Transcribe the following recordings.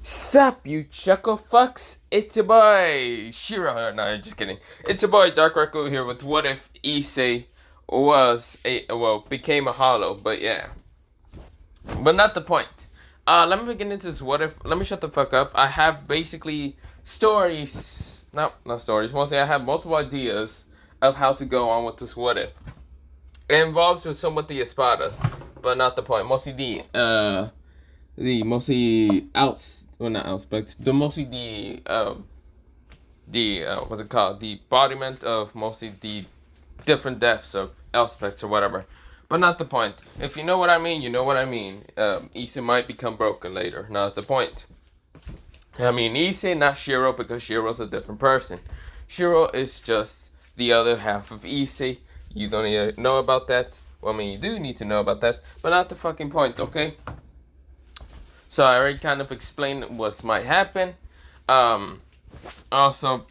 Sup, you chuckle fucks? It's your boy Shiro. No, just kidding. It's your boy Dark Record here with what if Issei became a hollow, but yeah. But not the point. Let me begin into this what if. Let me shut the fuck up. I have basically stories. No, not stories. Mostly I have multiple ideas of how to go on with this what if. It involves with somewhat the espadas, but not the point. Mostly the mostly outs well not aspects the mostly the what's it called, the embodiment of mostly the different depths of aspects or whatever, but not the point. If you know what I mean, you know what I mean. Issei might become broken later, not the point. I mean Issei, not Shiro, because Shiro's a different person. Shiro is just the other half of Issei. You don't need to know about that. Well, I mean, you do need to know about that, but not the fucking point, okay? So I already kind of explained what might happen. Also,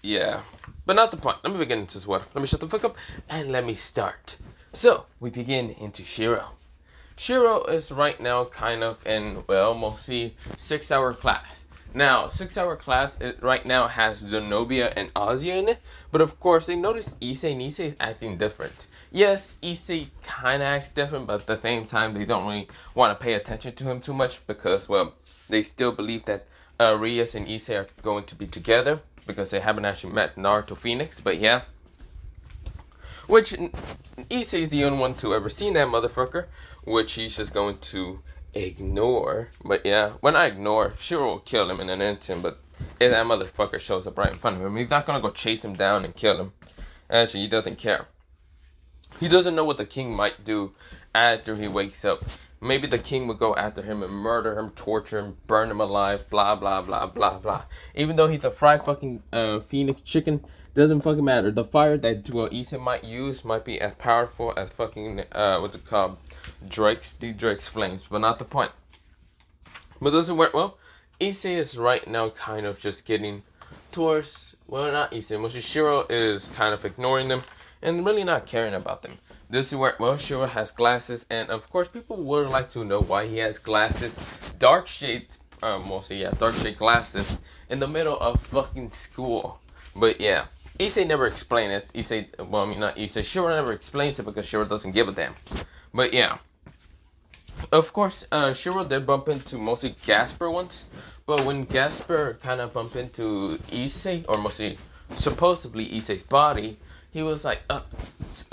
yeah. But not the point. Let me begin into this what. Let me shut the fuck up and let me start. So, we begin into Shiro. Shiro is right now kind of in, well, mostly 6-hour class. Now, 6-hour class right now has Zenobia and Ozzy in it, but of course they notice Issei, and Issei is acting different. Yes, Issei kind of acts different, but at the same time they don't really want to pay attention to him too much because, well, they still believe that Rias and Issei are going to be together because they haven't actually met Naruto Phoenix, but yeah. Which, Issei is the only one to ever seen that motherfucker, which he's just going to ignore. But yeah, when I ignore, Shiro will kill him in an instant, but if that motherfucker shows up right in front of him, he's not gonna go chase him down and kill him. Actually, he doesn't care. He doesn't know what the king might do after he wakes up. Maybe the king would go after him and murder him, torture him, burn him alive, blah, blah, blah, blah, blah. Even though he's a fried fucking phoenix chicken, doesn't fucking matter. The fire that Issei might use might be as powerful as fucking, what's it called? Drake's flames, but not the point. But doesn't work well. Issei is right now kind of just getting towards, well, not Issei, mostly Shiro is kind of ignoring them and really not caring about them. This is where, well, Shiro has glasses, and of course people would like to know why he has glasses, dark shades, mostly, yeah, dark shade glasses in the middle of fucking school. But yeah, Issei never explained it. Not Issei, Shiro never explains it because Shiro doesn't give a damn. But yeah. Of course, Shiro did bump into mostly Gasper once, but when Gasper kind of bumped into Issei, or mostly supposedly Issei's body, he was like,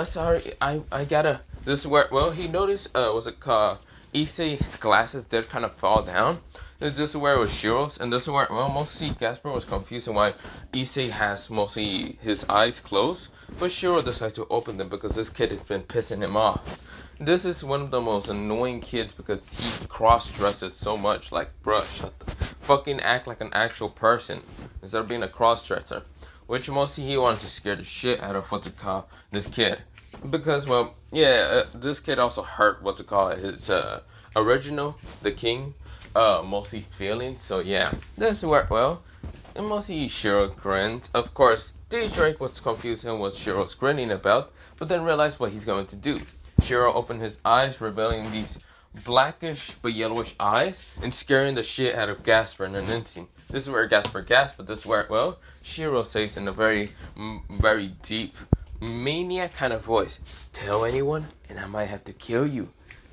sorry, I gotta, this is where, well, he noticed, what's it called, Issei's glasses did kind of fall down. This is where it was Shiro's, and this is where, well, mostly Gasper was confused on why Issei has mostly his eyes closed, but Shiro decided to open them because this kid has been pissing him off. This is one of the most annoying kids because he cross-dresses so much. Like, bruh, shut the fucking act like an actual person instead of being a cross-dresser. Which mostly he wanted to scare the shit out of what's it called, this kid. Because, well, yeah, this kid also hurt what's it called, his original, the king, mostly feelings. So yeah, this worked well. And mostly Shiro grins. Of course, Drake was confusing what Shiro's grinning about, but then realized what he's going to do. Shiro opened his eyes, revealing these blackish but yellowish eyes, and scaring the shit out of Gasper in an instant. This is where Gasper gasped, but this is where, well, Shiro says in a very, very deep, maniac kind of voice, tell anyone, and I might have to kill you,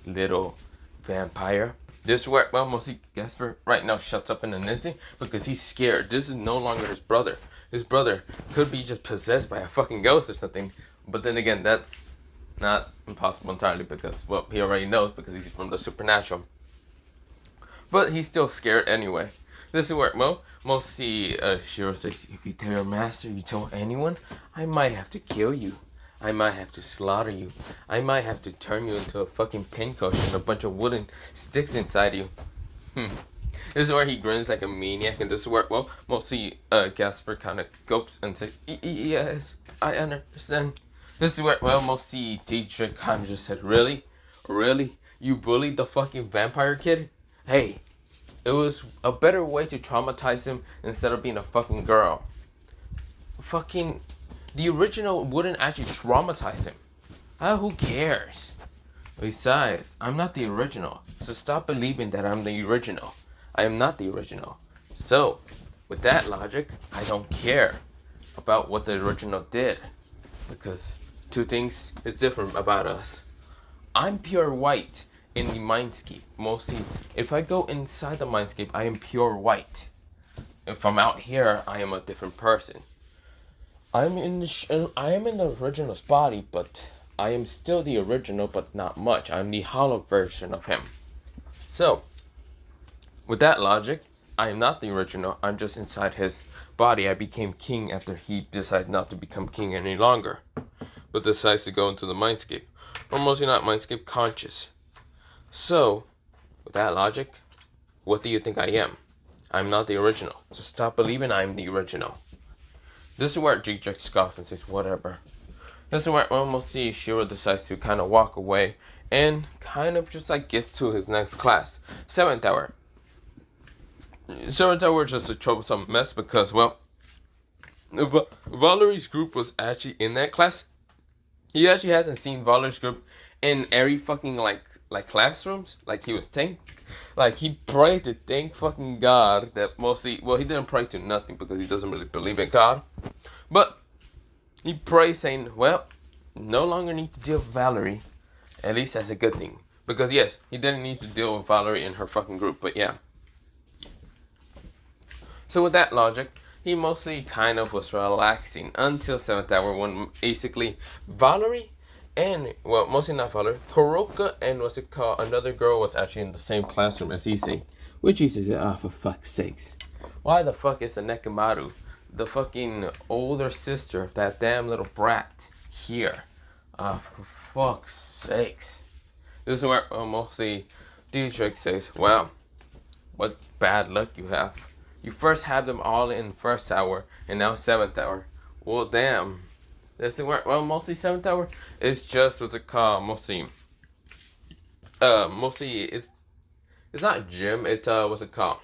little vampire. This is where, well, mostly Gasper right now shuts up in an instant because he's scared. This is no longer his brother. His brother could be just possessed by a fucking ghost or something, but then again, that's not impossible entirely because, well, he already knows because he's from the supernatural. But he's still scared anyway. This is where, well, mostly Shiro says, if you tell your master you told anyone, I might have to kill you. I might have to slaughter you. I might have to turn you into a fucking pincushion and a bunch of wooden sticks inside you. This is where he grins like a maniac, and this is where, well, mostly Gasper kind of gulps and says, yes, I understand. This is where, well, mostly Dietrich kind of just said, really? Really? You bullied the fucking vampire kid? Hey, it was a better way to traumatize him instead of being a fucking girl. Fucking, the original wouldn't actually traumatize him. Who cares? Besides, I'm not the original, so stop believing that I'm the original. I am not the original. So, with that logic, I don't care about what the original did. Because two things is different about us. I'm pure white in the mindscape. Mostly, if I go inside the mindscape, I am pure white. If I'm out here, I am a different person. I am in the original's body, but I am still the original, but not much. I'm the hollow version of him. So, with that logic, I am not the original. I'm just inside his body. I became king after he decided not to become king any longer, but decides to go into the mindscape. Or mostly not mindscape, conscious. So, with that logic, what do you think I am? I'm not the original. So stop believing I'm the original. This is where G-Jack scoffs and says, whatever. This is where mostly Shiro decides to kind of walk away and kind of just like gets to his next class. 7th hour. 7th hour is just a troublesome mess because, well, Valerie's group was actually in that class. He actually hasn't seen Valerie's group in every fucking like classrooms. Like he was he prayed to thank fucking God that mostly, well, he didn't pray to nothing because he doesn't really believe in God. But he prayed saying, well, no longer need to deal with Valerie. At least that's a good thing. Because yes, he didn't need to deal with Valerie in her fucking group, but yeah. So with that logic, he mostly kind of was relaxing until 7th hour when basically Valerie and, well, mostly not Valerie, Kuroka and what's it called, another girl was actually in the same classroom as Issei. Which Issei said, oh, for fuck's sakes. Why the fuck is the Nekomaru, the fucking older sister of that damn little brat, here? For fuck's sakes. This is where mostly Dietrich says, well, what bad luck you have. You first had them all in 1st hour, and now 7th hour. Well, damn. This is where, well, mostly 7th hour is just what's it called, mostly it's not gym, it's, what's it called?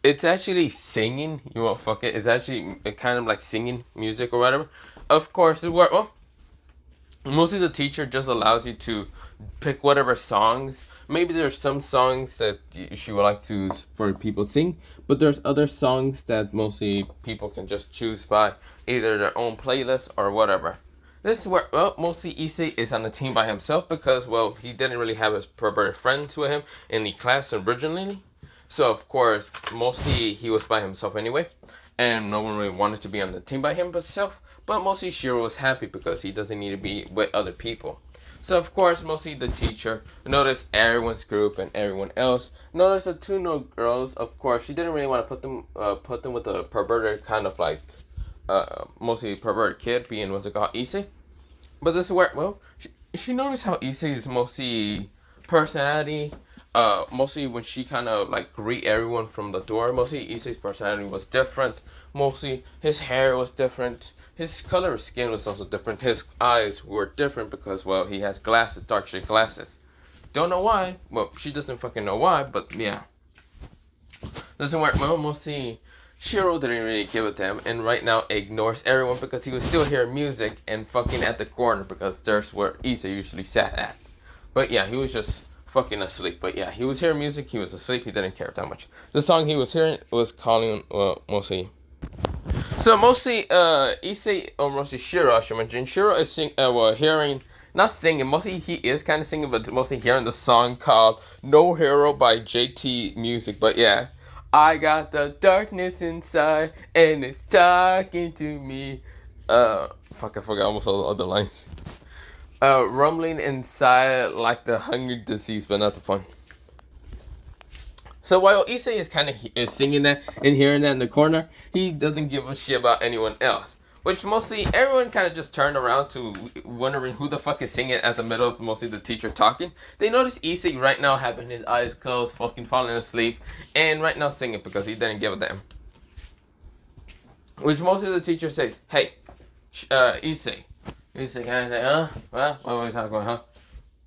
It's actually singing, you won't fuck it, it's actually kind of like singing music or whatever. Of course, well, mostly the teacher just allows you to pick whatever songs. Maybe there's some songs that she would like to for people to sing, but there's other songs that mostly people can just choose by either their own playlist or whatever. This is where, well, mostly Issei is on the team by himself because, well, he didn't really have his perverted friends with him in the class originally. So, of course, mostly he was by himself anyway, and no one really wanted to be on the team by himself, but mostly Shiro was happy because he doesn't need to be with other people. So, of course, mostly the teacher noticed everyone's group and everyone else. Noticed the 2 new girls. Of course, she didn't really want to put them with a perverted kind of like, mostly perverted kid, being what's it called, Issei. But this is where, well, she noticed how Issei's mostly personality, mostly when she kind of like greet everyone from the door. Mostly Issei's personality was different. Mostly his hair was different. His color of skin was also different. His eyes were different because, well, he has glasses, dark shade glasses. Don't know why. Well, she doesn't fucking know why, but yeah. Doesn't work. Well, mostly Shiro didn't really give it to him, and right now ignores everyone because he was still hearing music and fucking at the corner because there's where Issei usually sat at. But yeah, he was just fucking asleep. But yeah, he was hearing music, he was asleep, he didn't care that much. The song he was hearing was calling, well, mostly. So mostly, Issei, or mostly Shiro, I should mention. Shiro is hearing, not singing, mostly he is kind of singing, but mostly hearing the song called No Hero by JT Music. But yeah, I got the darkness inside, and it's talking to me. Fuck, I forgot almost all the other lines. Rumbling inside like the hungry disease, but not the fun. So while Issei is kind of singing that and hearing that in the corner, he doesn't give a shit about anyone else. Which mostly everyone kind of just turned around to wondering who the fuck is singing at the middle of mostly the teacher talking. They notice Issei right now having his eyes closed, fucking falling asleep, and right now singing because he didn't give a damn. Which mostly the teacher says, hey, Issei. Issei kind of say, huh? Well, what are we talking about, huh?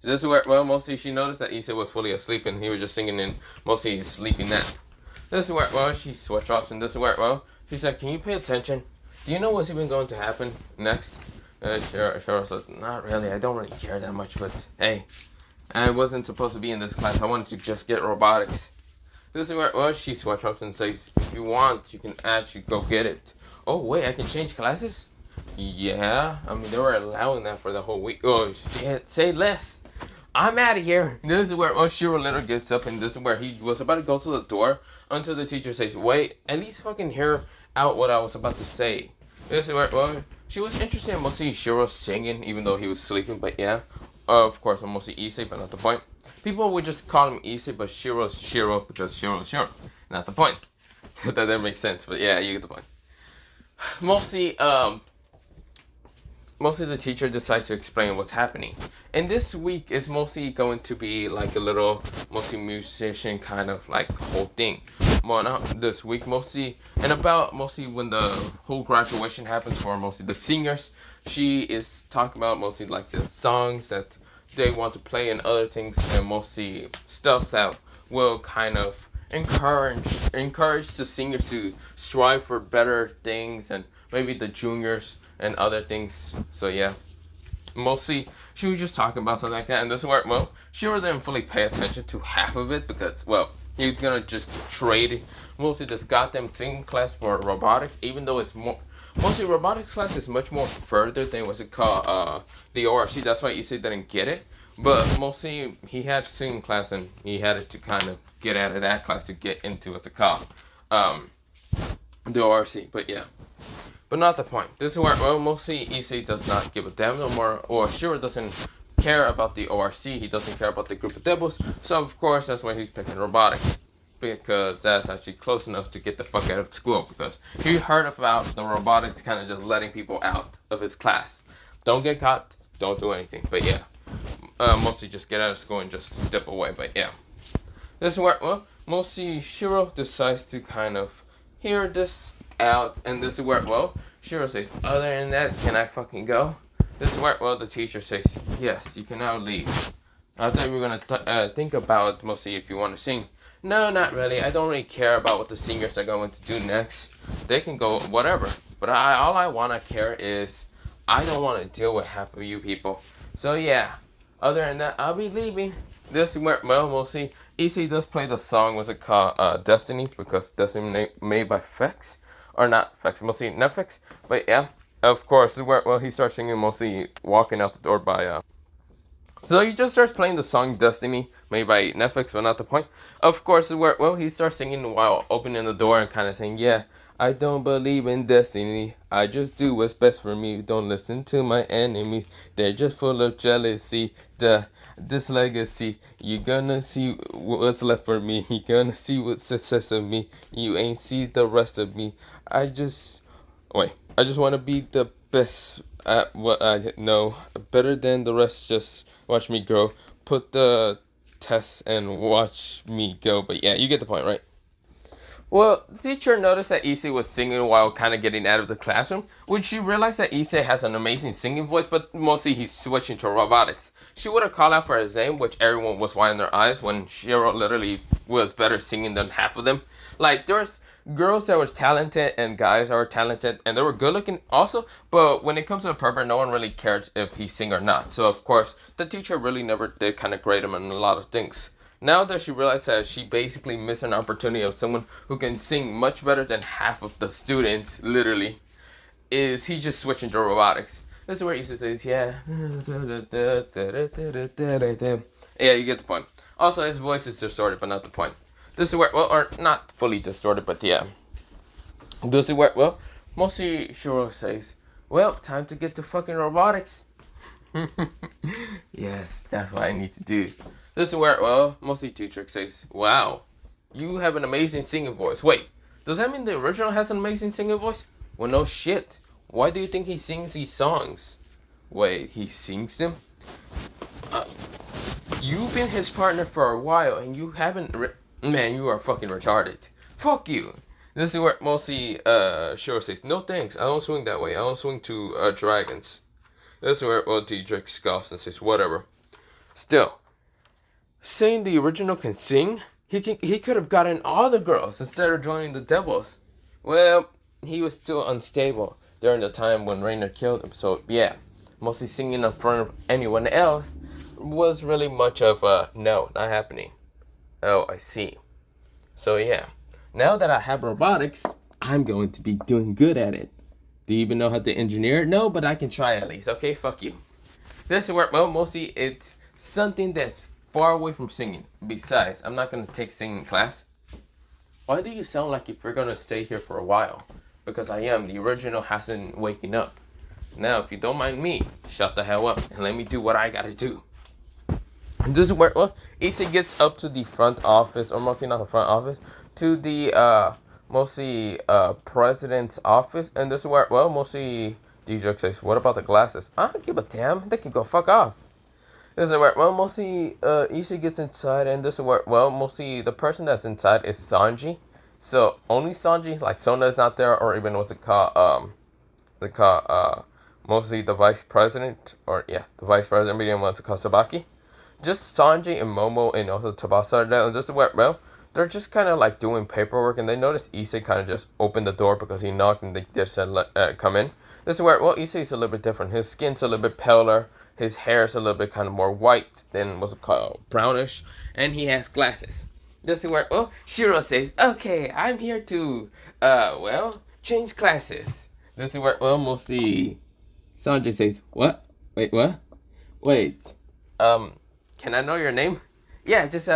This is where, well, mostly she noticed that Issei was fully asleep and he was just singing in mostly his sleeping nap. This is where, well, she switched off, and this is where, well, she said, can you pay attention? Do you know what's even going to happen next? Shiro said, not really, I don't really care that much, but hey, I wasn't supposed to be in this class. I wanted to just get robotics. This is where, well, she switches up and says, if you want, you can actually go get it. Oh, wait, I can change classes? Yeah, I mean, they were allowing that for the whole week. Oh, shit, say less. I'm out of here. This is where Shiro literally gets up, and this is where he was about to go to the door until the teacher says, wait, at least fucking hear out what I was about to say. This is where, well, she was interested in mostly Shiro singing, even though he was sleeping, but yeah. Of course, mostly Issei, but not the point. People would just call him Issei, but Shiro's Shiro because Shiro's Shiro. Not the point. That doesn't make sense, but yeah, you get the point. Mostly the teacher decides to explain what's happening. And this week is mostly going to be like a little mostly musician kind of like whole thing. Well, not this week, mostly, and about mostly when the whole graduation happens for mostly the singers. She is talking about mostly like the songs that they want to play and other things, and mostly stuff that will kind of encourage the singers to strive for better things, and maybe the juniors and other things. So yeah, mostly she was just talking about something like that, and this is where, well, she didn't fully pay attention to half of it because, well, he was gonna just trade mostly this goddamn singing class for robotics, even though it's more. Mostly robotics class is much more further than what's it called, the ORC. That's why Issei didn't get it. But mostly he had singing class and he had to kind of get out of that class to get into what's it called, the ORC. But yeah, but not the point. This is where, well, mostly Issei does not give a damn no more, or Shiro doesn't care about the ORC. He doesn't care about the group of devils. So of course that's why he's picking robotics, because that's actually close enough to get the fuck out of school, because he heard about the robotics kind of just letting people out of his class. Don't get caught, don't do anything. But yeah, mostly just get out of school and just step away. But yeah, this is where, well, mostly Shiro decides to kind of hear this out, and this is where, well, Shiro says, other than that, can I fucking go? This is where, well, the teacher says, yes, you can now leave. I thought we were gonna think about mostly if you want to sing. No, not really. I don't really care about what the singers are going to do next. They can go whatever. But all I want to care is I don't want to deal with half of you people. So yeah, other than that, I'll be leaving. This is where, well, we'll see. Issei does play the song, what's it called, Destiny, because Destiny made by Fex. Or not Fex, mostly Netflix. But yeah, of course, where, well, he starts singing mostly walking out the door by, so he just starts playing the song Destiny, made by Netflix, but not the point. Of course, where, well, he starts singing while opening the door and kind of saying, yeah, I don't believe in destiny. I just do what's best for me. Don't listen to my enemies. They're just full of jealousy. This legacy, you're gonna see what's left for me. You're gonna see what's success of me. You ain't see the rest of me. I just want to be the best at what I know. Better than the rest, just watch me grow. Put the test and watch me go. But yeah, you get the point, right? Well, the teacher noticed that Issei was singing while kind of getting out of the classroom, when she realized that Issei has an amazing singing voice, but mostly he's switching to robotics. She would have called out for his name, which everyone was winding their eyes when Shiro literally was better singing than half of them. Like, there's girls that were talented and guys that were talented, and they were good looking also, but when it comes to a pervert, no one really cares if he sing or not. So of course, the teacher really never did kind of grade him on a lot of things. Now that she realized that she basically missed an opportunity of someone who can sing much better than half of the students, literally, is he's just switching to robotics. This is where Issei says, yeah. Yeah, you get the point. Also, his voice is distorted, but not the point. This is where, well, or not fully distorted, but yeah. This is where, well, mostly Shiro says, well, time to get to fucking robotics. Yes, that's what I need to do. This is where, well, mostly teacher says, wow, you have an amazing singing voice. Wait, does that mean the original has an amazing singing voice? Well, no shit. Why do you think he sings these songs? Wait, he sings them? You've been his partner for a while, and you haven't... Man, you are fucking retarded. Fuck you. This is where mostly Shiro says, no thanks, I don't swing that way. I don't swing to dragons. This is where, well, Dietrich scoffs and says, whatever. Still, saying the original can sing, he could have gotten all the girls instead of joining the devils. Well, he was still unstable during the time when Rainer killed him, so yeah, mostly singing in front of anyone else was really much of a no, not happening. Oh, I see. So yeah, now that I have robotics, I'm going to be doing good at it. Do you even know how to engineer it? No, but I can try at least. Okay, fuck you. This is where, well, mostly it's something that's far away from singing. Besides, I'm not going to take singing class. Why do you sound like if you're going to stay here for a while? Because I am. The original hasn't waking up. Now, if you don't mind me, shut the hell up and let me do what I gotta do. And this is where, well, Issei gets up to the front office, or mostly not the front office, to the, president's office. And this is where, well, mostly DJ says, what about the glasses? I don't give a damn. They can go fuck off. This is where, well, mostly, Issei gets inside, and this is where, well, mostly the person that's inside is Sanji. So, only Sanji, like, Sona is not there, or even what's it called, mostly the vice president, or, yeah, the vice president, medium what's it called, Sabaki. Just Sanji and Momo and also Tsubasa are there, and just where, well, they're just kind of, like, doing paperwork, and they notice Issei kind of just opened the door because he knocked, and they just said, come in. This is where, well, Issei's a little bit different. His skin's a little bit paler. His hair is a little bit kind of more white than what's it called, brownish, and he has glasses. This is where, well, Shiro says, okay, I'm here to, well, change classes. This is where, well, mostly Sanji says, what? Wait, what? Wait, can I know your name? Yeah, just,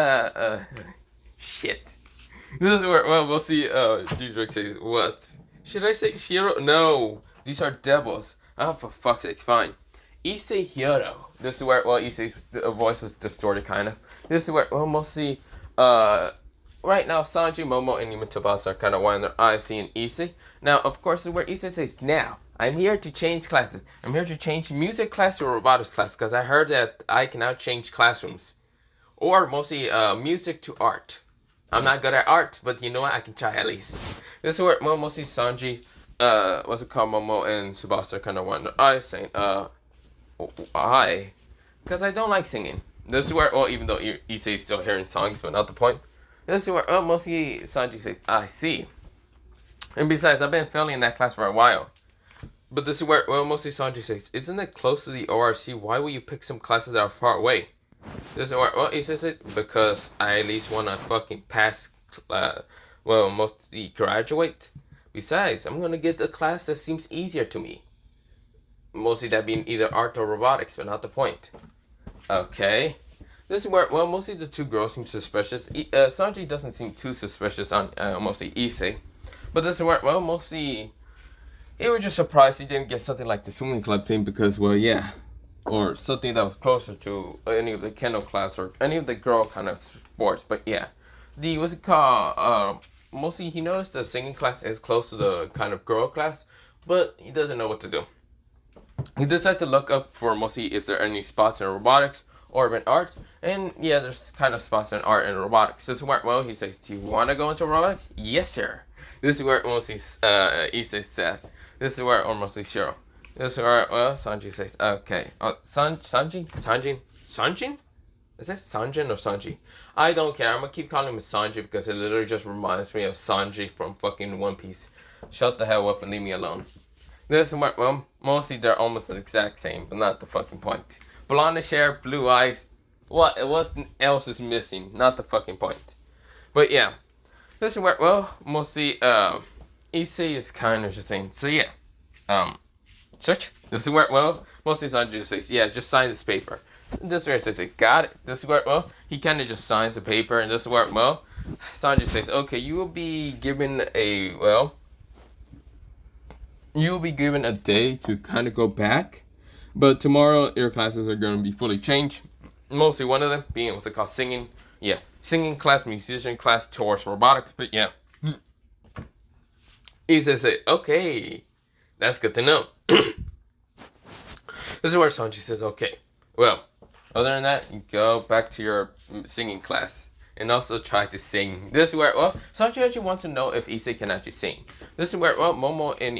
shit. This is where, well, we'll see, Dudrick says, what? Should I say Shiro? No, these are devils. Oh, for fuck's sake, fine. Issei Hiro. This is where, well, Issei's voice was distorted, kind of. This is where, well, mostly, right now, Sanji, Momo, and even Tsubasa are kind of winding their eyes seeing Issei. Now, of course, this is where Issei says, now, I'm here to change classes. I'm here to change music class to robotics class, because I heard that I can now change classrooms. Or, mostly, music to art. I'm not good at art, but you know what, I can try at least. This is where, well, mostly Sanji, what's it called, Momo, and Tsubasa are kind of winding their eyes saying, why? Because I don't like singing. This is where, well, even though Issei is still hearing songs, but not the point. This is where, well, mostly Sanji says, I see. And besides, I've been failing in that class for a while. But this is where, well, mostly Sanji says, isn't it close to the ORC? Why would you pick some classes that are far away? This is where, well, he says it because I at least want to fucking pass, well, mostly graduate. Besides, I'm going to get a class that seems easier to me. Mostly that being either art or robotics, but not the point. Okay. This is where, well, mostly the two girls seem suspicious. Sanji doesn't seem too suspicious on, mostly Issei. But this is where, well, mostly, he was just surprised he didn't get something like the swimming club team because, well, yeah. Or something that was closer to any of the kendo class or any of the girl kind of sports. But yeah. What's it called, mostly he noticed the singing class is close to the kind of girl class, but he doesn't know what to do. He decided to look up for mostly if there are any spots in robotics or even art. And yeah, there's kind of spots in art and robotics. This is where, well, he says, do you want to go into robotics? Yes, sir. This is where mostly Issei said. This is where, or mostly Shiro. This is where, well, Sanji says, okay. Sanji? Is this Sanjin or Sanji? I don't care. I'm going to keep calling him Sanji because it literally just reminds me of Sanji from fucking One Piece. Shut the hell up and leave me alone. This is where, well, mostly they're almost the exact same, but not the fucking point. Blondish hair, blue eyes. What else is missing? Not the fucking point. But yeah. This is where, well, mostly, Issei is kind of just saying, so yeah. Search. This is where, well, mostly Sanji just says, yeah, just sign this paper. This is where it says, got it. This is where, well, he kind of just signs the paper, and this is where, well, Sanji says, okay, you will be given a, well, you will be given a day to kind of go back, but tomorrow your classes are going to be fully changed. Mostly one of them being what's it called, singing. Yeah, singing class, musician class, towards robotics, but yeah. He says, okay, that's good to know. This is where Sanji says, okay, well, other than that, you go back to your singing class and also try to sing. This is where, well, Sanji actually wants to know if Issei can actually sing. This is where, well, Momo and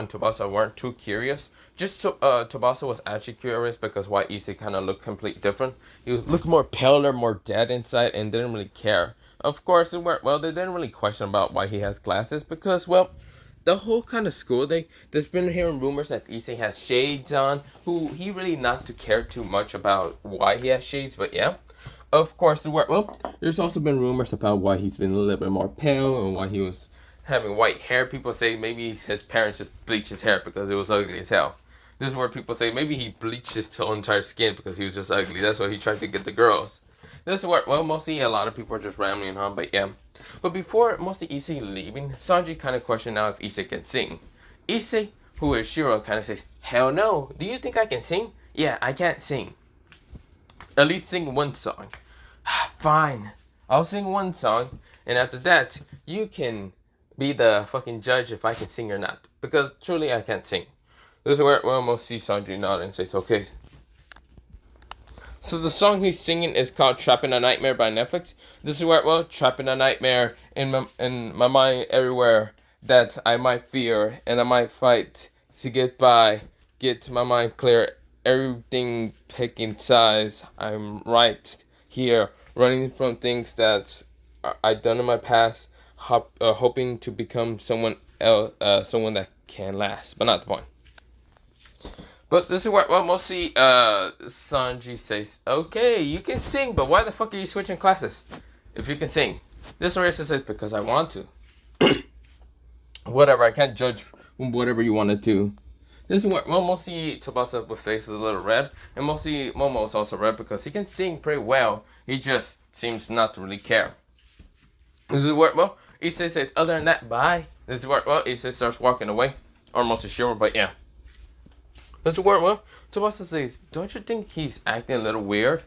Tsubasa weren't too curious. Just Tsubasa was actually curious because why Issei kind of looked completely different. He looked more paler, more dead inside, and didn't really care. Of course, well, they didn't really question about why he has glasses because, well, the whole kind of school, there's been hearing rumors that Issei has shades on, who he really not to care too much about why he has shades, but yeah. Of course, there's also been rumors about why he's been a little bit more pale and why he was having white hair. People say maybe his parents just bleached his hair because it was ugly as hell. This is where people say maybe he bleached his whole entire skin because he was just ugly. That's why he tried to get the girls. This is where, mostly a lot of people are just rambling on, but yeah. But before mostly Issei leaving, Sanji kind of questioned now if Issei can sing. Issei, who is Shiro, kind of says, "Hell no, do you think I can sing? Yeah, I can't sing. At least sing one song." "Fine, I'll sing one song, and after that, you can be the fucking judge if I can sing or not. Because truly I can't sing." This is where most see Sanji nod and says, "Okay." So the song he's singing is called "Trapped in a Nightmare" by Netflix. This is where, trapped in a nightmare in my mind everywhere that I might fear and I might fight to get by, get my mind clear, everything picking size. I'm right here, running from things that I've done in my past, hoping to become someone else, someone that can last, but not the point. But this is where mostly Sanji says, "Okay, you can sing, but why the fuck are you switching classes if you can sing?" This one says, "Because I want to." Whatever, I can't judge whatever you want to do. This is where mostly Tsubasa's face is a little red, and mostly Momo is also red because he can sing pretty well. He just seems not to really care. This is where Issei says, "Other than that, bye." This is where Issei starts walking away, or mostly Shiro, but yeah. Mr. Ward, Tsubasa says, "Don't you think he's acting a little weird?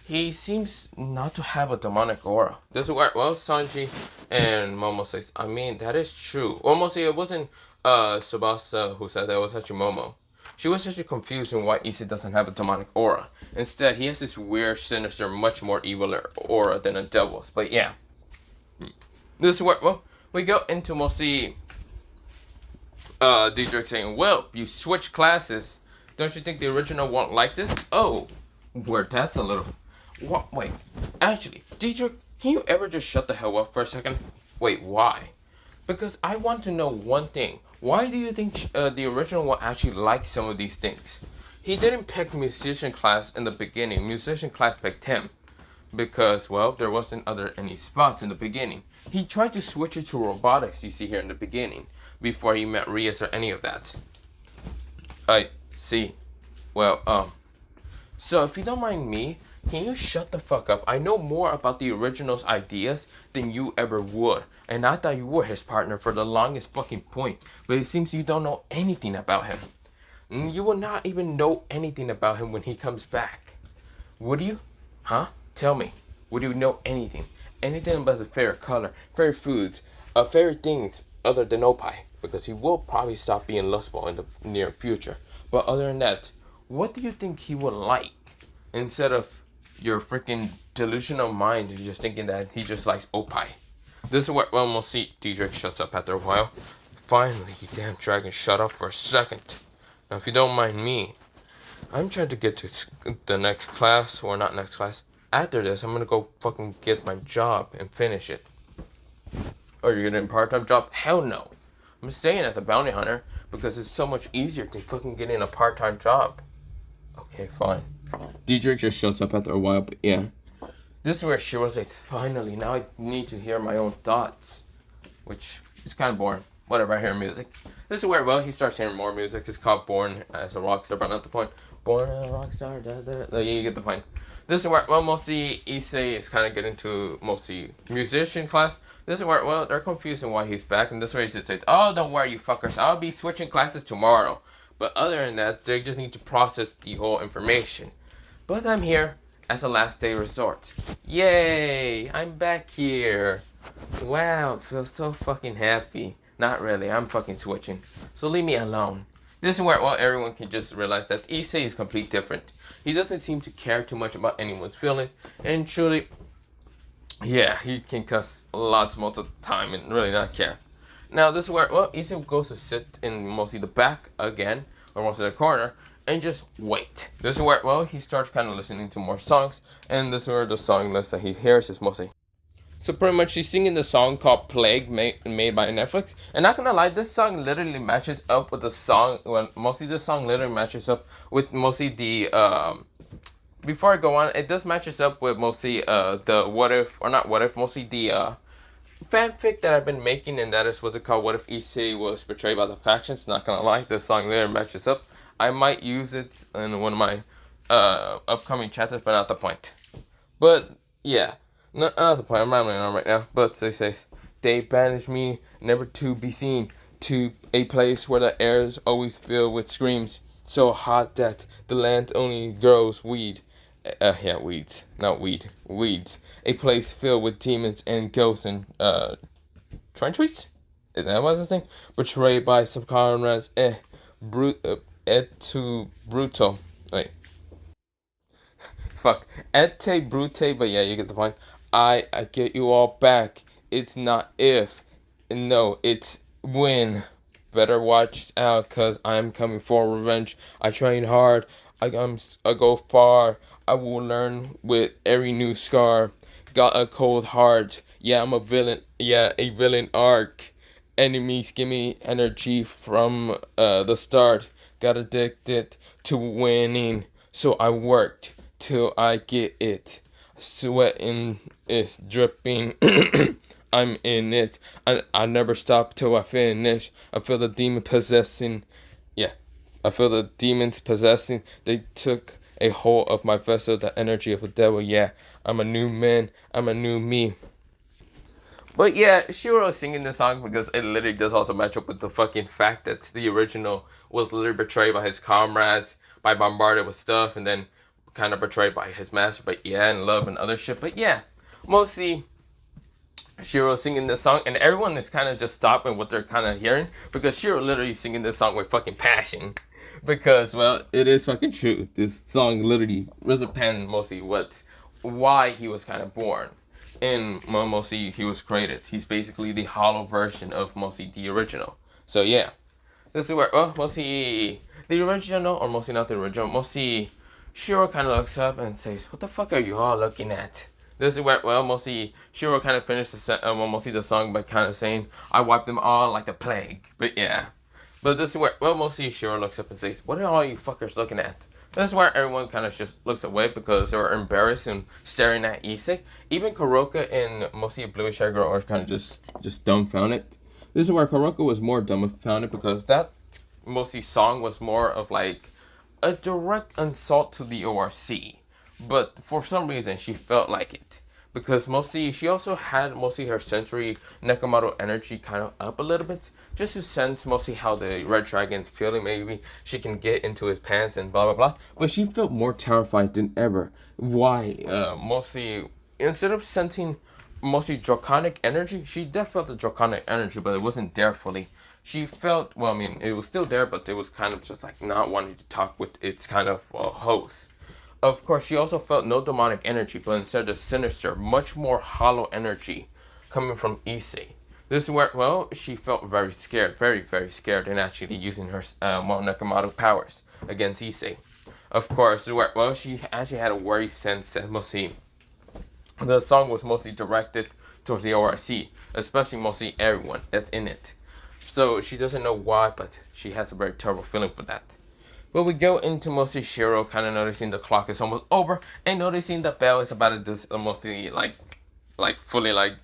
He seems not to have a demonic aura." This is where, Sanji and Momo says, "I mean, that is true." Almost, it wasn't Tsubasa who said that, it was actually Momo. She was actually confused on why Issei doesn't have a demonic aura. Instead, he has this weird, sinister, much more evil aura than a devil's. But yeah. This is where, we go into mostly Diedrich saying, "Well, you switch classes. Don't you think the original won't like this?" Oh, where that's a little... What? Wait, actually, Diedrich, can you ever just shut the hell up for a second? Wait, why? Because I want to know one thing. Why do you think the original will actually like some of these things? He didn't pick musician class in the beginning. Musician class picked him. Because, well, there wasn't any spots in the beginning. He tried to switch it to robotics, you see here in the beginning, before he met Rias or any of that. I see. Well, so if you don't mind me, can you shut the fuck up? I know more about the original's ideas than you ever would. And I thought you were his partner for the longest fucking point. But it seems you don't know anything about him. You will not even know anything about him when he comes back. Would you? Huh? Tell me. Would you know anything? Anything about his favorite color, favorite foods, favorite things other than Opie? Because he will probably stop being lustful in the near future. But other than that, what do you think he would like? Instead of your freaking delusional mind, you're just thinking that he just likes Opie. This is where we'll see Diedrich shuts up after a while. Finally, you damn dragon, shut up for a second. Now, if you don't mind me, I'm trying to get to the next class, or not next class. After this, I'm gonna go fucking get my job and finish it. Are you getting a part-time job? Hell no. I'm staying as a bounty hunter because it's so much easier to fucking get in a part-time job. Okay, fine. Diedrich just shuts up after a while, but yeah. This is where Shiro says, "Finally, now I need to hear my own thoughts." Which is kind of boring. Whatever, I hear music. This is where, he starts hearing more music. It's called Born as a Rockstar, but not the point. Born as a Rockstar, you get the point. This is where, mostly Issei is kind of getting to mostly musician class. This is where, they're confused on why he's back. And this is where he says, "Oh, don't worry, you fuckers. I'll be switching classes tomorrow." But other than that, they just need to process the whole information. But I'm here as a last day resort. Yay! I'm back here. Wow, I feel so fucking happy. Not really, I'm fucking switching. So leave me alone. This is where, everyone can just realize that Issei is completely different. He doesn't seem to care too much about anyone's feelings. And truly, yeah, he can cuss lots most of the time and really not care. Now, this is where, Issei goes to sit in mostly the back again, or mostly the corner, and just wait. This is where, he starts kind of listening to more songs. And this is where the song list that he hears is mostly So pretty much she's singing the song called Plague made by Netflix. And not gonna lie, this song literally matches up with the song when mostly the song literally matches up with mostly the before I go on, it does matches up with mostly the what if or not what if, mostly the fanfic that I've been making, and that is what's it called, what if Issei was betrayed by the factions. Not gonna lie, this song literally matches up. I might use it in one of my upcoming chapters, but not the point. But yeah, not the point. I'm rambling on right now. But they says they banished me, never to be seen, to a place where the air is always filled with screams, so hot that the land only grows weed. Yeah, weeds, not weed, weeds. A place filled with demons and ghosts and trenches. Is that what the thing? Betrayed by some comrades. Too brutal. Wait. Fuck. Et brute, but yeah, you get the point. I get you all back. It's not if. No, it's when. Better watch out, cause I'm coming for revenge. I train hard. I go far. I will learn with every new scar. Got a cold heart. Yeah, I'm a villain. Yeah, a villain arc. Enemies give me energy from the start. Got addicted to winning, so I worked till I get it. Sweating is dripping. I'm in it. I never stop till I finish. I feel the demon possessing. Yeah, I feel the demons possessing. They took a hold of my vessel, the energy of the devil. Yeah, I'm a new man. I'm a new me. But yeah, Shiro is singing this song because it literally does also match up with the fucking fact that the original was literally betrayed by his comrades, by bombarded with stuff, and then kind of betrayed by his master. But yeah, and love and other shit. But yeah, mostly Shiro singing this song, and everyone is kind of just stopping what they're kind of hearing because Shiro literally singing this song with fucking passion. Because, well, it is fucking true. This song literally was a pen mostly why he was kind of born. And well, mostly he was created. He's basically the hollow version of mostly the original. So yeah, this is where mostly the original, or mostly not the original. Mostly Shiro kind of looks up and says, "What the fuck are you all looking at?" This is where mostly Shiro kind of finished mostly the song by kind of saying, "I wiped them all like the plague." But yeah, but this is where mostly Shiro looks up and says, "What are all you fuckers looking at?" This is where everyone kind of just looks away because they were embarrassed and staring at Issei. Even Kuroka and mostly a bluish hair girl are kind of just dumbfounded. This is where Kuroka was more dumbfounded because that mostly song was more of like a direct insult to the ORC. But for some reason she felt like it. Because mostly she also had mostly her sensory Nekomaru energy kind of up a little bit, just to sense mostly how the red dragon's feeling. Maybe she can get into his pants and blah blah blah. But she felt more terrified than ever. Why? Mostly instead of sensing mostly draconic energy, she definitely felt the draconic energy, but it wasn't there fully. She felt, well, I mean, it was still there, but it was kind of just like not wanting to talk with its kind of host. Of course, she also felt no demonic energy, but instead a sinister, much more hollow energy coming from Issei. This is where, well, she felt very scared, very, very scared, in actually using her Nekomaru powers against Issei. Of course, where, well, she actually had a worried sense that mostly the song was mostly directed towards the ORC, especially mostly everyone that's in it. So she doesn't know why, but she has a very terrible feeling for that. But we go into mostly Shiro kind of noticing the clock is almost over and noticing the bell is about to mostly fully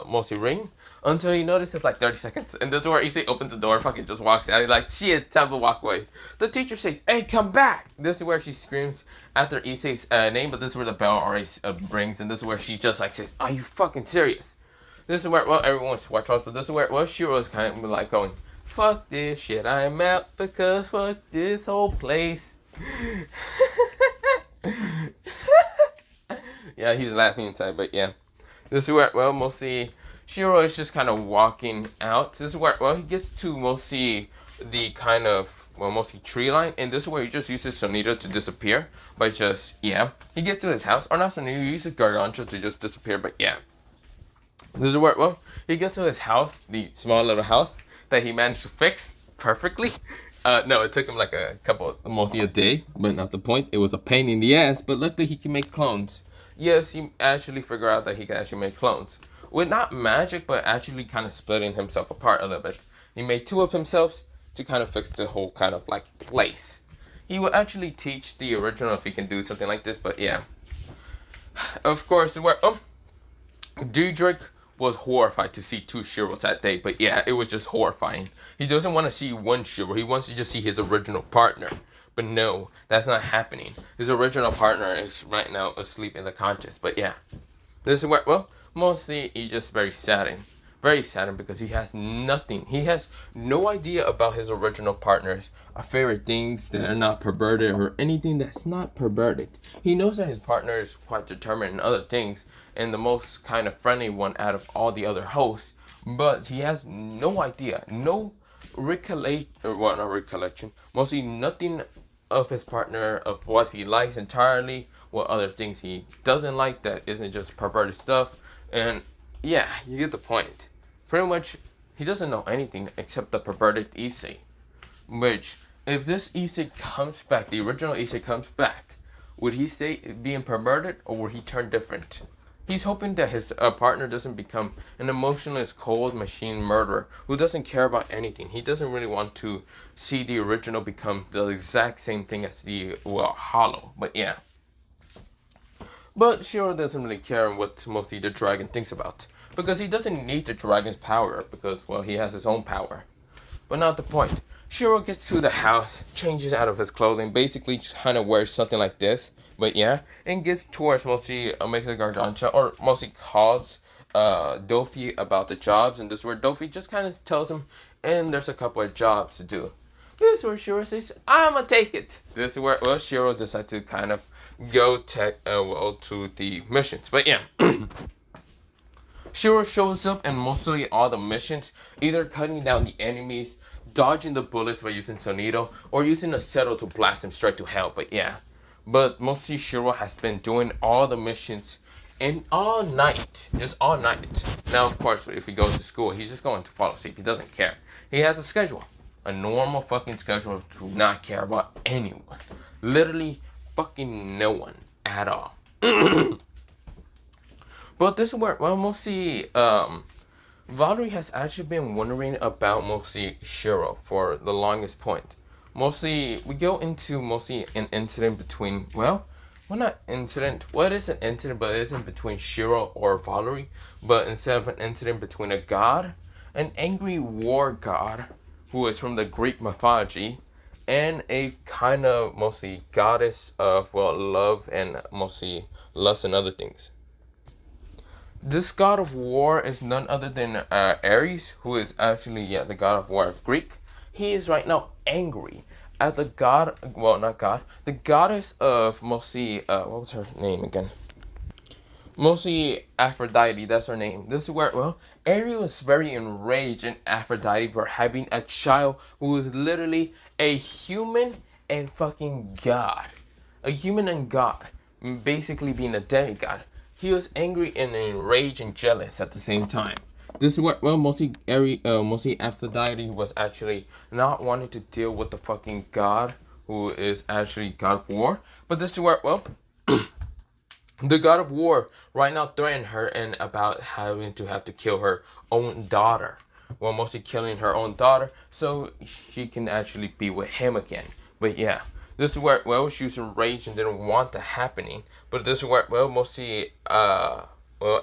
mostly ring until he notices like 30 seconds, and this is where Issei opens the door and fucking just walks out. He's like, shit, time to walk away. The teacher says, "Hey, come back!" This is where she screams after Issei's name, but this is where the bell already rings, and this is where she just like says, "Are you fucking serious?" This is where, well, everyone's watch out, but this is where, well, Shiro's kind of like going, "Fuck this shit, I'm out because fuck this whole place." Yeah, he's laughing inside, but yeah. This is where, well, mostly Shiro is just kind of walking out. This is where, well, he gets to mostly the kind of, well, mostly tree line, and this is where he just uses Sonita to disappear by just, yeah. He gets to his house, or not Sonita, he uses Gargantua to just disappear, but yeah. This is where, well, he gets to his house, the small little house that he managed to fix perfectly. No, it took him like mostly a day, but not the point. It was a pain in the ass, but luckily he can make clones. yes, he actually figured out that he can actually make clones. With not magic, but actually kind of splitting himself apart a little bit. He made two of himself to kind of fix the whole kind of like place. He will actually teach the original if he can do something like this, but yeah. Of course, Diedrich was horrified to see two Shiros that day, but yeah, it was just horrifying. He doesn't want to see one Shiro, he wants to just see his original partner. But no, that's not happening. His original partner is right now asleep in the conscious, but yeah. This is where, well, mostly he's just very saddened. Very saddened because he has nothing. He has no idea about his original partner's favorite things that are not perverted or anything that's not perverted. He knows that his partner is quite determined in other things and the most kind of friendly one out of all the other hosts, but he has no idea, no recollection, well, not recollection, mostly nothing of his partner, of what he likes entirely, what other things he doesn't like that isn't just perverted stuff, and yeah, you get the point. Pretty much, he doesn't know anything except the perverted Issei. Which, if this Issei comes back, the original Issei comes back, would he stay being perverted or would he turn different? He's hoping that his partner doesn't become an emotionless, cold machine murderer who doesn't care about anything. He doesn't really want to see the original become the exact same thing as the, well, hollow. But yeah. But Shiro doesn't really care what mostly the dragon thinks about. Because he doesn't need the dragon's power, because, well, he has his own power. But not the point. Shiro gets to the house, changes out of his clothing, basically kind of wears something like this. But yeah, and gets towards mostly Omega Gargantua, or mostly calls Dofi about the jobs. And this is where Dofi just kind of tells him, and there's a couple of jobs to do. This is where Shiro says, I'ma take it. This is where, well, Shiro decides to kind of go to the missions. But yeah. Shiro shows up in mostly all the missions, either cutting down the enemies, dodging the bullets by using Sonido, or using a Settle to blast him straight to hell, but yeah. But mostly Shiro has been doing all the missions and all night, just all night. Now, of course, if he goes to school, he's just going to fall asleep. He doesn't care. He has a schedule, a normal fucking schedule to not care about anyone. Literally fucking no one at all. But this is where, well, mostly, Valerie has actually been wondering about mostly Shiro for the longest point. Mostly, we go into mostly an incident between, well, not incident, well, it is an incident, but it isn't between Shiro or Valerie, but instead of an incident between a god, an angry war god, who is from the Greek mythology, and a kind of mostly goddess of, well, love and mostly lust and other things. This god of war is none other than Ares, who is actually, yeah, the god of war of Greek. He is right now angry at the god, well, not god, the goddess of mostly, what was her name again? Mostly Aphrodite, that's her name. This is where, well, Ares was very enraged in Aphrodite for having a child who is literally a human and fucking god. A human and god, basically being a demigod. He was angry and enraged and jealous at the same time. This is what, well, mostly Aphrodite was actually not wanting to deal with the fucking god who is actually god of war. But this is where, well, the god of war right now threatened her and about having to have to kill her own daughter. Well, mostly killing her own daughter so she can actually be with him again. But yeah. This is where, well, she was enraged and didn't want that happening. But this is where, well, mostly, well,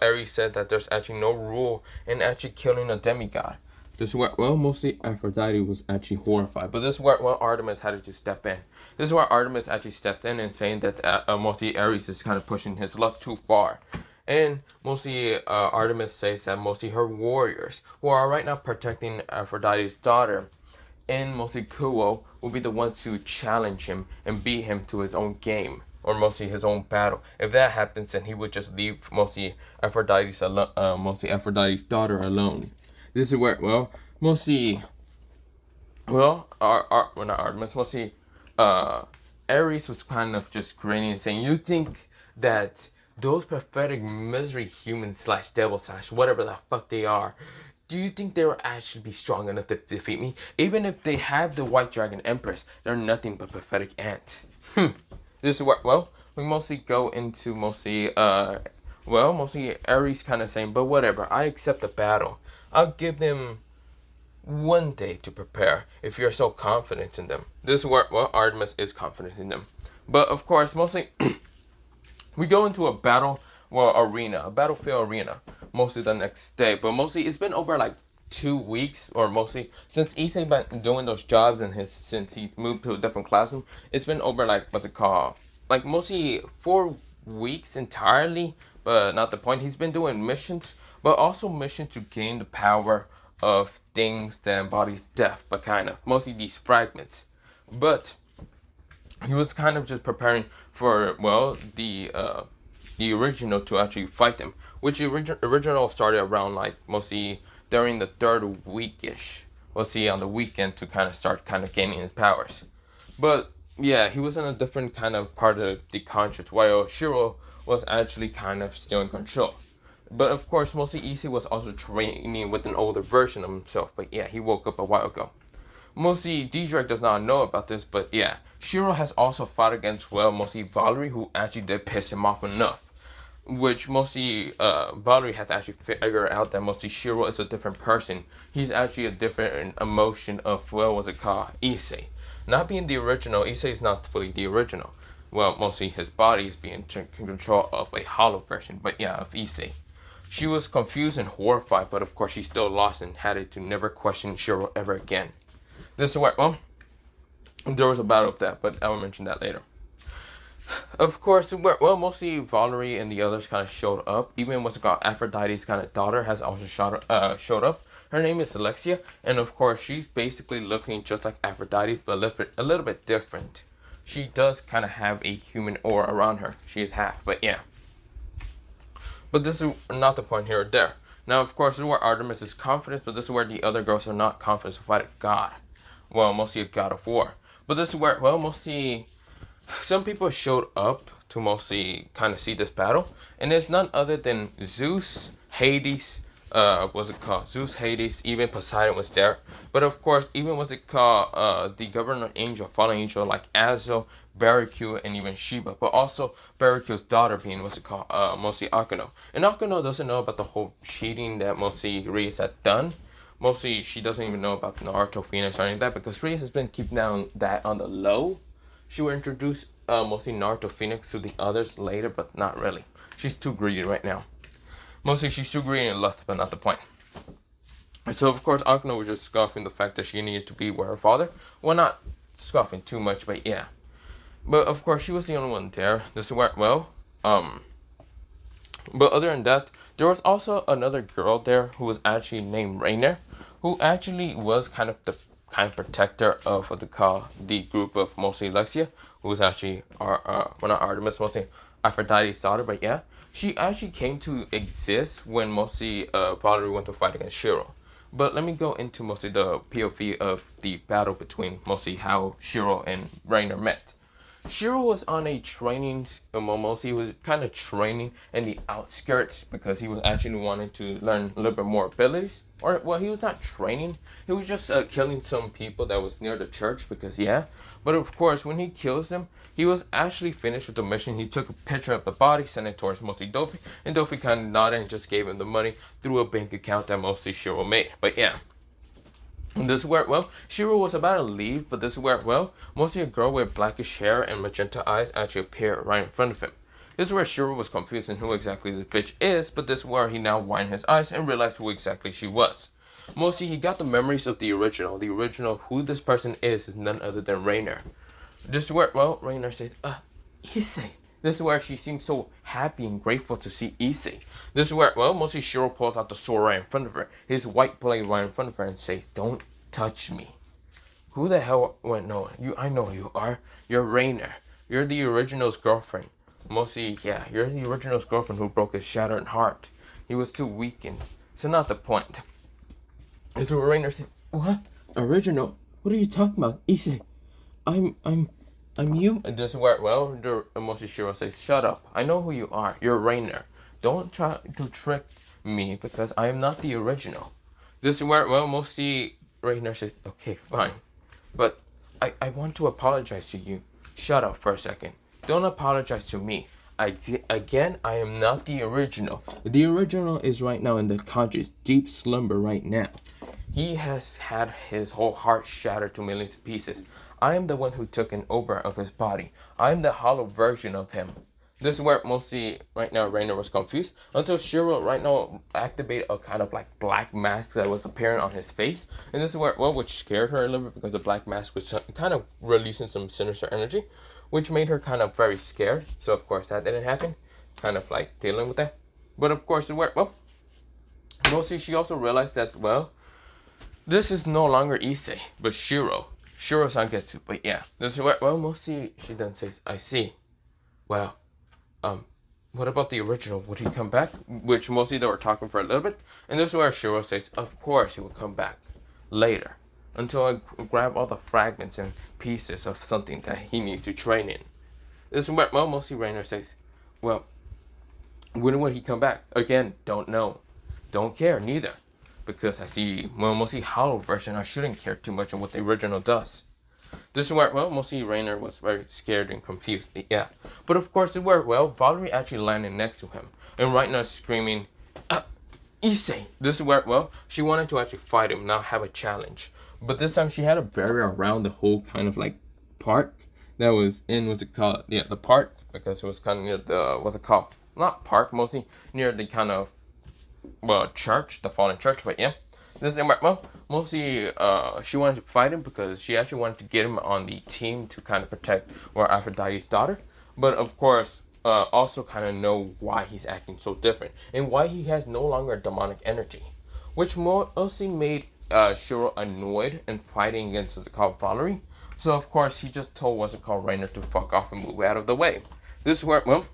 Ares said that there's actually no rule in actually killing a demigod. This is where, well, mostly Aphrodite was actually horrified. But this is where, well, Artemis had to step in. This is where Artemis actually stepped in and saying that mostly Ares is kind of pushing his luck too far. And mostly Artemis says that mostly her warriors, who are right now protecting Aphrodite's daughter, and mostly Kuo will be the ones to challenge him and beat him to his own game, or mostly his own battle. If that happens, then he would just leave mostly Aphrodite's daughter alone. This is where, well, mostly, well, well, not Artemis, mostly Ares was kind of just grinning and saying, you think that those pathetic misery humans slash devil slash whatever the fuck they are, do you think they will actually be strong enough to defeat me? Even if they have the White Dragon Empress, they're nothing but pathetic ants. This is where, well, we mostly go into mostly Aries kind of saying, but whatever, I accept the battle. I'll give them 1 day to prepare if you're so confident in them. This is where, well, Artemis is confident in them. But of course, mostly we go into a a battlefield arena, mostly the next day. But mostly it's been over like 2 weeks, or mostly since Issei been doing those jobs and since he moved to a different classroom, it's been over like what's it called? Like mostly 4 weeks entirely, but not the point. He's been doing missions, but also missions to gain the power of things that embodies death, but kind of mostly these fragments. But he was kind of just preparing for, well, the original to actually fight them, which the original started around like mostly during the 3rd weekish. We'll see on the weekend to kind of start kind of gaining his powers. But yeah, he was in a different kind of part of the conscience, while Shiro was actually kind of still in control. But of course, mostly Issei was also training with an older version of himself. But yeah, he woke up a while ago. Mostly Diedrich does not know about this, but yeah, Shiro has also fought against, well, mostly Valerie, who actually did piss him off enough. Which mostly Valerie has actually figured out that mostly Shiro is a different person. He's actually a different emotion of, well, what's it called? Issei. Not being the original, Issei is not fully the original. Well, mostly his body is being in control of a hollow version, but yeah, of Issei. She was confused and horrified, but of course she still lost and had to never question Shiro ever again. This is where, well, there was a battle of that, but I will mention that later. Of course, well, mostly Valerie and the others kind of showed up. Even what's it called, Aphrodite's kind of daughter has also showed up. Her name is Alexia, and of course, she's basically looking just like Aphrodite, but a little bit different. She does kind of have a human aura around her. She is half, but yeah. But this is not the point here or there. Now, of course, this is where Artemis is confident, but this is where the other girls are not confident to fight a god. Well, mostly a god of war. But this is where, well, mostly some people showed up to mostly kind of see this battle, and it's none other than Zeus, Hades, what's it called? Zeus, Hades, even Poseidon was there. But of course, even what's it called? The governor angel, fallen angel like Azo, Barricue, and even Sheba. But also Barricue's daughter being what's it called? Mostly Akano. And Akano doesn't know about the whole cheating that mostly Rias had done. Mostly she doesn't even know about Naruto Phoenix or anything like that, because Rias has been keeping down that on the low. She will introduce mostly Naruto Phoenix to the others later, but not really. She's too greedy right now. Mostly she's too greedy and lust, but not the point. And so of course Akano was just scoffing the fact that she needed to be with her father. Well, not scoffing too much, but yeah. But of course she was the only one there. This went well. But other than that, there was also another girl there who was actually named Rainer, who actually was kind of the protector of what they call the group of mostly Alexia, who was actually well, not Artemis, mostly Aphrodite's daughter, but yeah, she actually came to exist when mostly Valerie went to fight against Shiro. But let me go into mostly the POV of the battle between mostly how Shiro and Rainer met. Shiro was on a training, mostly he was kind of training in the outskirts because he was actually wanting to learn a little bit more abilities. Or, well, he was not training. He was just killing some people that was near the church because, yeah. But, of course, when he kills them, he was actually finished with the mission. He took a picture of the body, sent it towards mostly Dofi. And Dofi kind of nodded and just gave him the money through a bank account that mostly Shiro made. But, yeah. And this is where, well, Shiro was about to leave, but this is where, well, mostly a girl with blackish hair and magenta eyes actually appeared right in front of him. This is where Shiro was confused in who exactly this bitch is, but this is where he now widened his eyes and realized who exactly she was. Mostly, he got the memories of the original. The original, who this person is none other than Rainer. This is where, well, Rainer says, Issei. This is where she seems so happy and grateful to see Issei. This is where, well, mostly Shiro pulls out the sword right in front of her, his white blade right in front of her, and says, "Don't touch me." Who the hell? Wait, no, I know who you are. You're Rainer. You're the original's girlfriend. Mostly, yeah, you're the original's girlfriend who broke his shattered heart. He was too weakened. So not the point. And so Rainer said, "What? Original? What are you talking about? Issei, I'm you." And this is where, well, mostly Shiro says, "Shut up. I know who you are. You're Rainer. Don't try to trick me because I am not the original." This is where, well, mostly Rainer says, "Okay, fine. But I want to apologize to you." "Shut up for a second. Don't apologize to me. Again, I am not the original. The original is right now in the conscious deep slumber right now. He has had his whole heart shattered to millions of pieces. I am the one who took an over of his body. I am the hollow version of him. This is where mostly right now Rainer was confused until Shiro right now activated a kind of like black mask that was appearing on his face. And this is where, well, which scared her a little bit because the black mask was kind of releasing some sinister energy, which made her kind of very scared. So of course that didn't happen. Kind of like dealing with that. But of course, well, mostly she also realized that, well, this is no longer Issei, but Shiro. Shiro's Zangetsu. But yeah, this is where, well, mostly she then says, I see. Well, what about the original? Would he come back? Which mostly they were talking for a little bit. And this is where Shiro says, of course he will come back later. Until I grab all the fragments and pieces of something that he needs to train in. This is where, well, mostly Rainer says, well, when would he come back? Again, don't know. Don't care, neither. Because I see, well, mostly hollow version, I shouldn't care too much on what the original does. This is where, well, mostly Rainer was very scared and confused, but yeah. But of course, this is where, well, Valerie actually landed next to him. And right now screaming, Issei! This is where, well, she wanted to actually fight him, not have a challenge. But this time she had a barrier around the whole kind of like park that was in, what's it called? Yeah, the park, because it was kind of near the, what's it called? Not park, mostly near the kind of, well, church, the fallen church, but yeah. This is, well, mostly she wanted to fight him because she actually wanted to get him on the team to kind of protect, well, Aphrodite's daughter. But of course, also kind of know why he's acting so different and why he has no longer demonic energy, which mostly made Shiro annoyed and fighting against what's it called Valerie. So of course he just told what's it called Rainer to fuck off and move out of the way. This is where, well,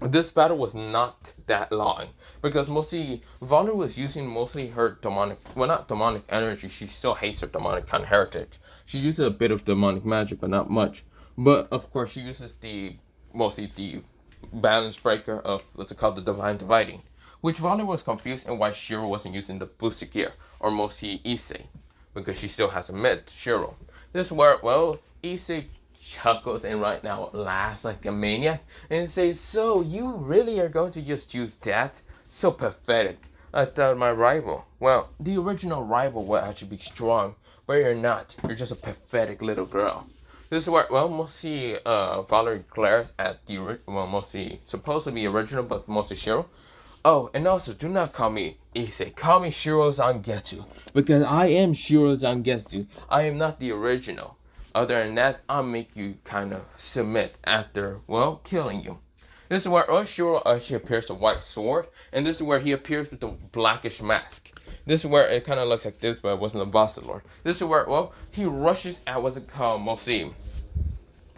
this battle was not that long because mostly Valerie was using mostly her demonic, well, not demonic energy. She still hates her demonic kind of heritage. She uses a bit of demonic magic, but not much. But of course she uses mostly the balance breaker of what's it called, the divine dividing, which Valerie was confused and why Shiro wasn't using the boosted gear, or mostly Issei, because she still hasn't met Shiro. This is where, well, Issei chuckles and right now laughs like a maniac and says, so you really are going to just use that? So pathetic. I thought my rival, well, the original rival will actually be strong, but you're not. You're just a pathetic little girl. This is where, well, mostly Valerie glares at the, well, mostly supposed to be original, but mostly Shiro. Oh, and also, do not call me Issei. Call me Shiro Zangetsu, because I am Shiro Zangetsu. I am not the original. Other than that, I'll make you kind of submit after, well, killing you. This is where Shiro actually appears with a white sword, and this is where he appears with a blackish mask. This is where it kind of looks like this, but it wasn't a boss lord. This is where, well, he rushes at what's it called, mostly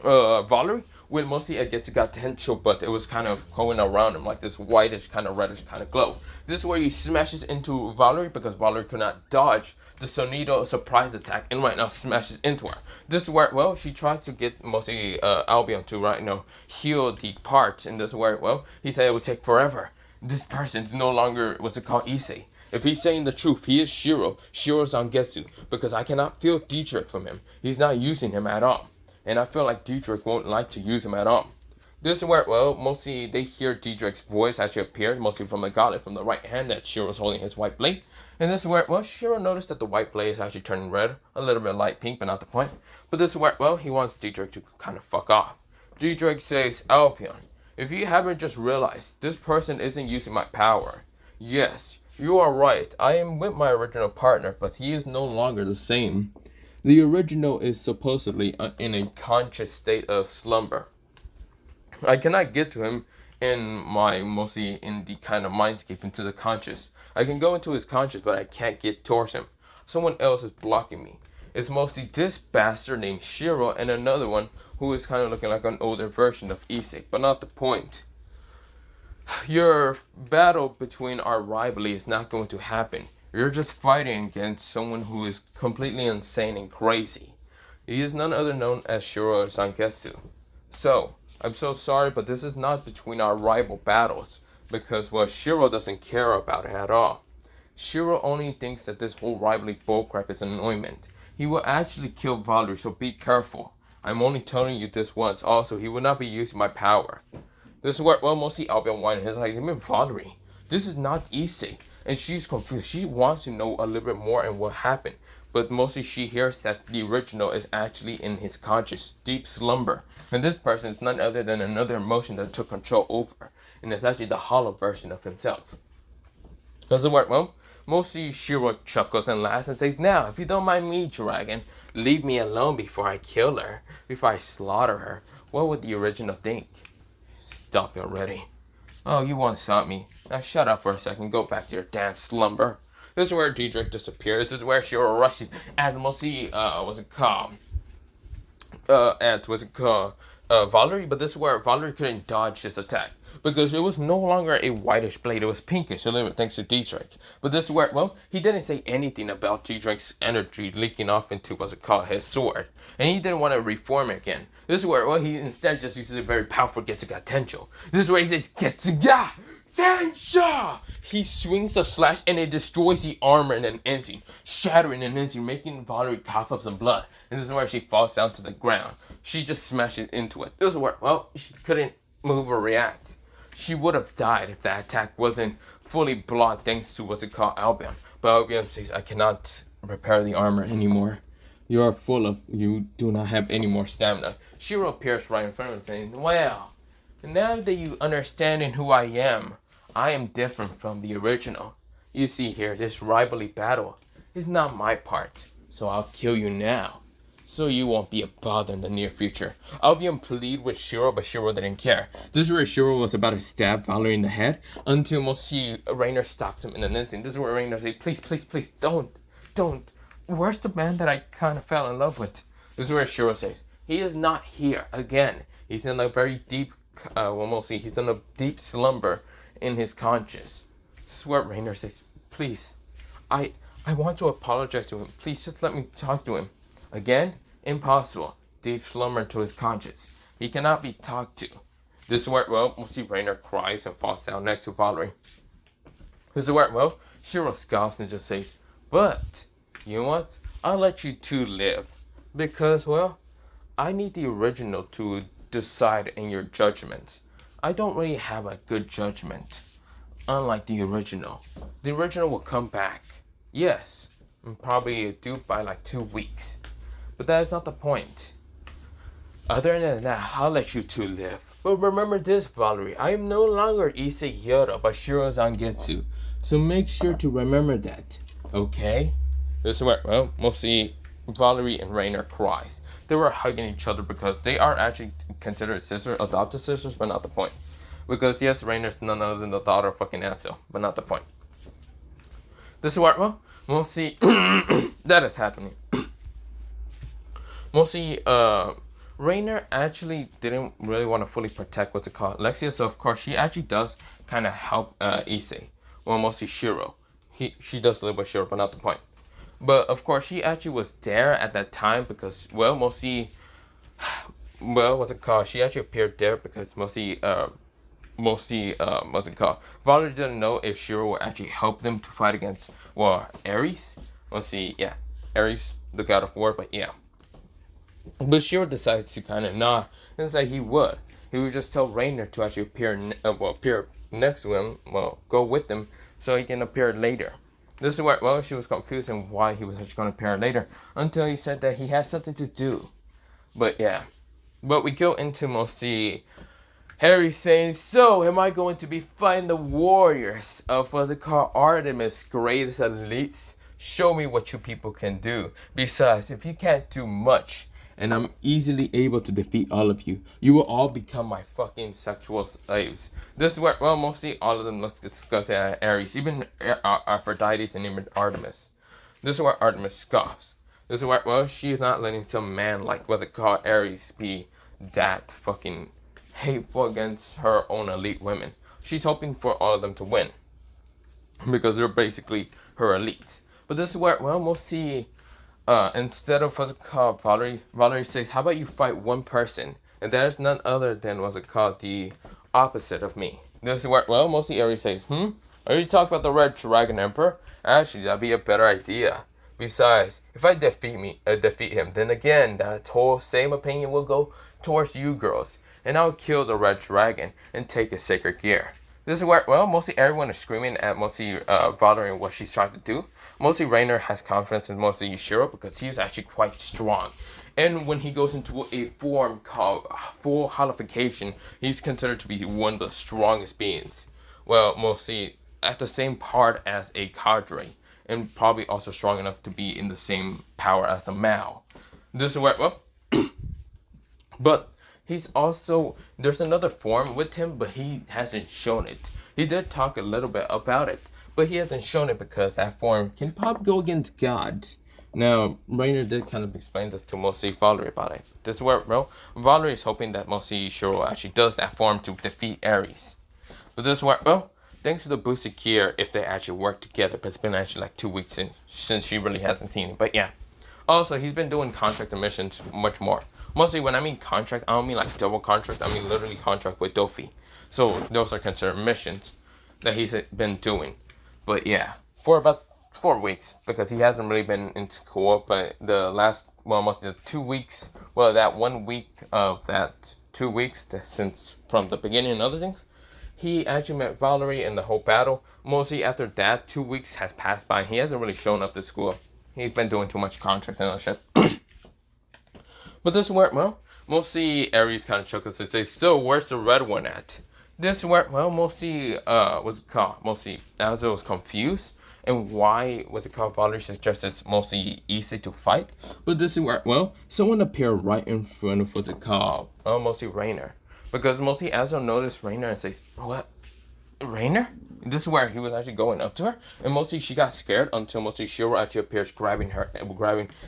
Valerie, with mostly against the potential, but it was kind of going around him like this whitish, kind of reddish kind of glow. This is where he smashes into Valerie because Valerie could not dodge the Sonido surprise attack and right now smashes into her. This is where, well, she tries to get mostly Albion to right now heal the parts, and this is where, well, he said it would take forever. This person is no longer, what's it called, Issei. If he's saying the truth, he is Shiro Zangetsu, because I cannot feel Dietrich from him. He's not using him at all. And I feel like Dietrich won't like to use him at all. This is where, well, mostly they hear Dietrich's voice actually appear, mostly from the gauntlet from the right hand that Shiro's holding his white blade. And this is where, well, Shiro noticed that the white blade is actually turning red, a little bit light pink, but not the point. But this is where, well, he wants Dietrich to kind of fuck off. Dietrich says, Albion, if you haven't just realized, this person isn't using my power. Yes, you are right. I am with my original partner, but he is no longer the same. The original is supposedly in a conscious state of slumber. I cannot get to him in my, mostly in the kind of mindscape into the conscious. I can go into his conscious, but I can't get towards him. Someone else is blocking me. It's mostly this bastard named Shiro and another one who is kind of looking like an older version of Issei, but not the point. Your battle between our rivalry is not going to happen. You're just fighting against someone who is completely insane and crazy. He is none other known as Shiro Zangetsu. So, I'm so sorry, but this is not between our rival battles, because, well, Shiro doesn't care about it at all. Shiro only thinks that this whole rivalry bullcrap is an annoyment. He will actually kill Valerie, so be careful. I'm only telling you this once. Also, he will not be using my power. This is where, well, mostly Albion Wine is like, I mean, Valerie, this is not Issei. And she's confused. She wants to know a little bit more and what happened. But mostly she hears that the original is actually in his conscious, deep slumber. And this person is none other than another emotion that took control over. And it's actually the hollow version of himself. Doesn't work, well. Mostly Shiro chuckles and laughs and says, now, if you don't mind me, dragon, leave me alone before I kill her, before I slaughter her. What would the original think? Stop already. Oh, you won't stop me. Now shut up for a second. Go back to your damn slumber. This is where Diedrich disappears. This is where Shiro rushes. And mostly, what's it called? Valerie. But this is where Valerie couldn't dodge this attack. Because it was no longer a whitish blade. It was pinkish. A little bit thanks to Diedrich. But this is where, well, he didn't say anything about Diedrich's energy leaking off into, his sword. And he didn't want to reform it again. This is where, well, he instead just uses a very powerful Getsuga Tensho. This is where he says, Getsuga Tensho! He swings the slash and it destroys the armor in an instant, shattering an instant, making Valerie cough up some blood. And this is where she falls down to the ground. She just smashes into it. This is where, well, she couldn't move or react. She would have died if that attack wasn't fully blocked thanks to Albion. But Albion says, I cannot repair the armor anymore. You do not have any more stamina. Shiro appears right in front of him saying, well, now that you understand who I am different from the original. You see here, this rivalry battle is not my part, so I'll kill you now. So you won't be a bother in the near future. Albion pleaded with Shiro, but Shiro didn't care. This is where Shiro was about to stab Valerie in the head until mostly Rainer stops him in an instant. This is where Rainer says, please, don't. Where's the man that I kind of fell in love with? This is where Shiro says, he is not here again. He's in a very deep, he's in a deep slumber in his conscience. This is where Rainer says, please, I want to apologize to him. Please just let me talk to him. Again, impossible. Deep slumber into his conscience. He cannot be talked to. This is where, well, mostly Rainer cries and falls down next to Valerie. This is where, well, Shiro scoffs and just says, but, you know what? I'll let you two live. Because, well, I need the original to decide in your judgment. I don't really have a good judgment. Unlike the original. The original will come back. Yes. And probably due by like 2 weeks. But that is not the point. Other than that, I'll let you two live. But remember this, Valerie. I am no longer Issei Hyodo, but Shiro Zangetsu. So make sure to remember that. Okay? This is where, well, mostly Valerie and Rainer cries. They were hugging each other because they are actually considered sisters, adopted sisters, but not the point. Because yes, Rainer's none other than the daughter of fucking Ansel, but not the point. This is where, well, mostly that is happening. Mostly, Rainer actually didn't really want to fully protect Lexia, so of course she actually does kind of help Issei. Well, mostly Shiro. She does live with Shiro, but not the point. But of course she actually was there at that time because, well, mostly, she actually appeared there because Valerie didn't know if Shiro would actually help them to fight against, well, Ares. Ares, the god of war, but yeah. But Shiro decides to kind of not, and say he would. He would just tell Rainer to actually appear next to him, go with him, so he can appear later. This is where, well, she was confused on why he was actually going to appear later, until he said that he has something to do. But yeah. But we go into mostly Harry saying, so am I going to be fighting the warriors of Artemis' greatest elites? Show me what you people can do. Besides, if you can't do much, and I'm easily able to defeat all of you, you will all become my fucking sexual slaves. This is where, well, mostly all of them let's discuss Ares, even Aphrodite and even Artemis. This is where Artemis scoffs. This is where, well, she's not letting some man like Ares be that fucking hateful against her own elite women. She's hoping for all of them to win. Because they're basically her elites. But this is where, well, mostly, instead of Valerie says, how about you fight one person? And that is none other than, the opposite of me. This is where, well, mostly Ares says, are you talking about the Red Dragon Emperor? Actually, that'd be a better idea. Besides, if I defeat him, then again, that whole same opinion will go towards you girls, and I'll kill the red dragon and take his sacred gear. This is where, well, mostly everyone is screaming at mostly Valerie and what she's trying to do. Mostly Rainer has confidence in mostly Shiro because he's actually quite strong. And when he goes into a form called full holification, he's considered to be one of the strongest beings. Well, mostly at the same part as a cadre, and probably also strong enough to be in the same power as the Mao. This is where, well, but he's also, there's another form with him, but he hasn't shown it. He did talk a little bit about it, but he hasn't shown it because that form can probably go against God. Now, Rainer did kind of explain this to mostly Valerie about it. This is where, well, Valerie is hoping that mostly Shiro actually does that form to defeat Ares. But this is where, well, thanks to the boosted gear, if they actually work together, but it's been actually like 2 weeks since she really hasn't seen it. But yeah. Also, he's been doing contract missions much more. Mostly when I mean contract, I don't mean like double contract. I mean literally contract with Dofi. So those are considered missions that he's been doing. But yeah, for about 4 weeks, because he hasn't really been in school. But the last, well, mostly the 2 weeks, well, that 1 week of that 2 weeks, since from the beginning and other things, he actually met Valerie in the whole battle. Mostly after that, 2 weeks has passed by. He hasn't really shown up to school. He's been doing too much contracts and other shit. But this worked well. Mostly Ares kind of chuckles and says, so where's the red one at? This worked well. Mostly, what's it called? Mostly Azo was confused. And why was it called? Valerie suggested mostly Issei to fight. But this worked well. Someone appeared right in front of what's it called? Mostly Rainer. Because mostly Azo noticed Rainer and says, what? Rainer? This is where he was actually going up to her, and mostly she got scared until mostly Shiro actually appears grabbing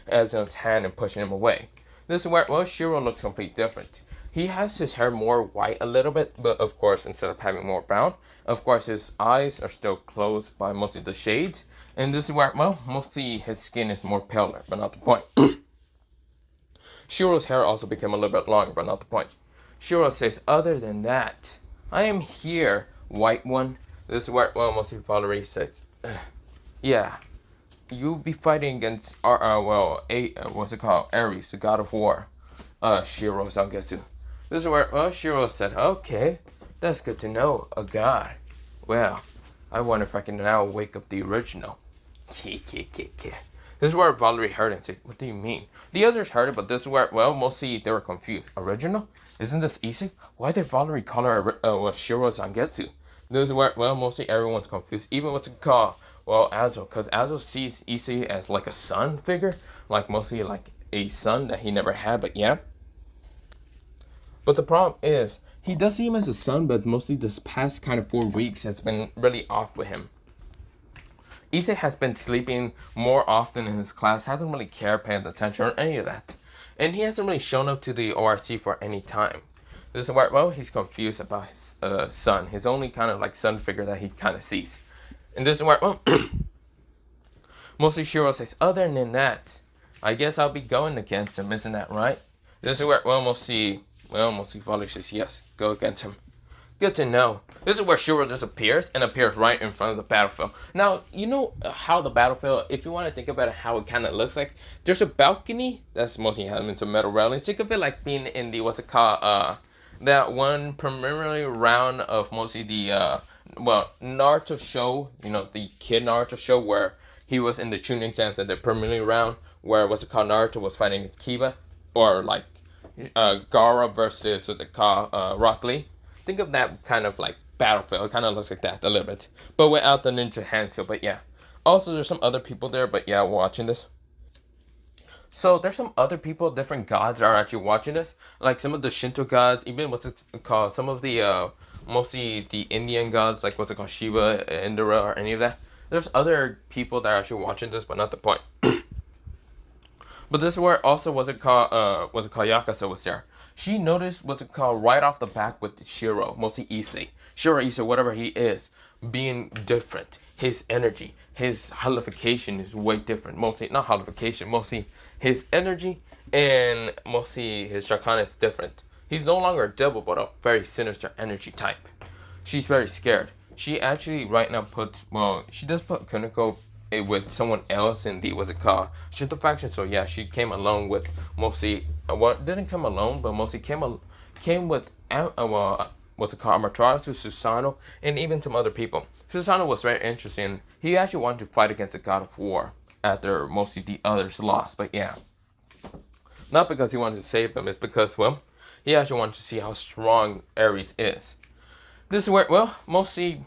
Azo's hand and pushing him away. This is where, well, Shiro looks completely different. He has his hair more white a little bit, but of course, instead of having more brown, of course his eyes are still closed by mostly the shades, and this is where, well, mostly his skin is more paler, but not the point. Shiro's hair also became a little bit longer, but not the point. Shiro says, other than that, I am here, white one. This is where, well, mostly Valerie says, yeah, you'll be fighting against, what's it called, Ares, the god of war, Shiro Zangetsu. This is where, well, Shiro said, okay, that's good to know, a god. Well, I wonder if I can now wake up the original. This is where Valerie heard it and said, what do you mean? The others heard it, but this is where, well, mostly they were confused. Original? Isn't this Issei? Why did Valerie call her Shiro Zangetsu? This is where, well, mostly everyone's confused. Even what's it called? Well, Azo. Because Azo sees Issei as like a son figure. Like mostly like a son that he never had, but yeah. But the problem is, he does see him as a son, but mostly this past kind of 4 weeks has been really off with him. Issei has been sleeping more often in his class, hasn't really cared, paying attention, or any of that. And he hasn't really shown up to the ORC for any time. This is where, well, he's confused about his son. His only kind of like son figure that he kind of sees. And this is where, well, mostly Shiro says, other than that, I guess I'll be going against him, isn't that right? This is where, well, mostly Valerie says, yes, go against him. Good to know. This is where Shiro just appears and appears right in front of the battlefield. Now, you know how the battlefield, if you want to think about it, how it kind of looks like, there's a balcony that's mostly elements of metal railings. Think of it like being in the, what's it called, that one preliminary round of mostly the, Naruto show, you know, the kid Naruto show where he was in the tuning exams at the preliminary round where, what's it called, Naruto was fighting his Kiba, or like, Gaara versus, what's it called, Rock Lee. Think of that kind of like battlefield. It kind of looks like that a little bit. But without the ninja hand seal. But yeah. Also, there's some other people there. But yeah, watching this. So there's some other people, different gods are actually watching this. Like some of the Shinto gods. Even what's it called? Some of the, mostly the Indian gods. Like what's it called? Shiva, Indra, or any of that. There's other people that are actually watching this. But not the point. But this is where also what's it called? Yakuza was there. She noticed what's it called right off the back with Shiro, mostly Issei. Issei, whatever he is, being different. His energy, his holification is way different. Mostly, not holification, mostly his energy and mostly his Shakana is different. He's no longer a devil, but a very sinister energy type. She's very scared. She actually right now she does put Kuniko with someone else in the what's it called Shinto faction. So yeah, she came along with mostly well, didn't come alone, but mostly came with what's it called Amaterasu, Susanoo, and even some other people. Susanoo was very interesting. He actually wanted to fight against the god of war after mostly the others lost. But yeah, not because he wanted to save them, it's because well, he actually wanted to see how strong Ares is. This is where well, mostly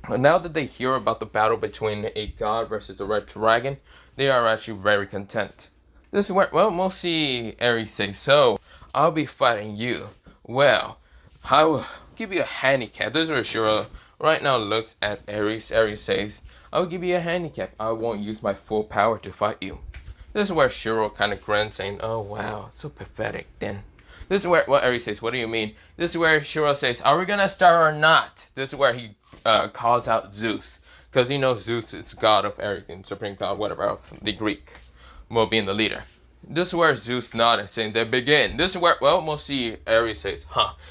now that they hear about the battle between a god versus the red dragon, they are actually very content. This is where, well, mostly Ares says, so, I'll be fighting you. Well, I will give you a handicap. This is where Shiro right now looks at Ares. Ares says, I will give you a handicap. I won't use my full power to fight you. This is where Shiro kind of grins, saying, oh wow, so pathetic then. This is where, well, Ares says, what do you mean? This is where Shiro says, are we gonna start or not? This is where he calls out Zeus, because he knows Zeus is god of everything, supreme god, whatever, of the Greek, well, being the leader. This is where Zeus nodded, saying they begin. This is where, well, mostly Ares says,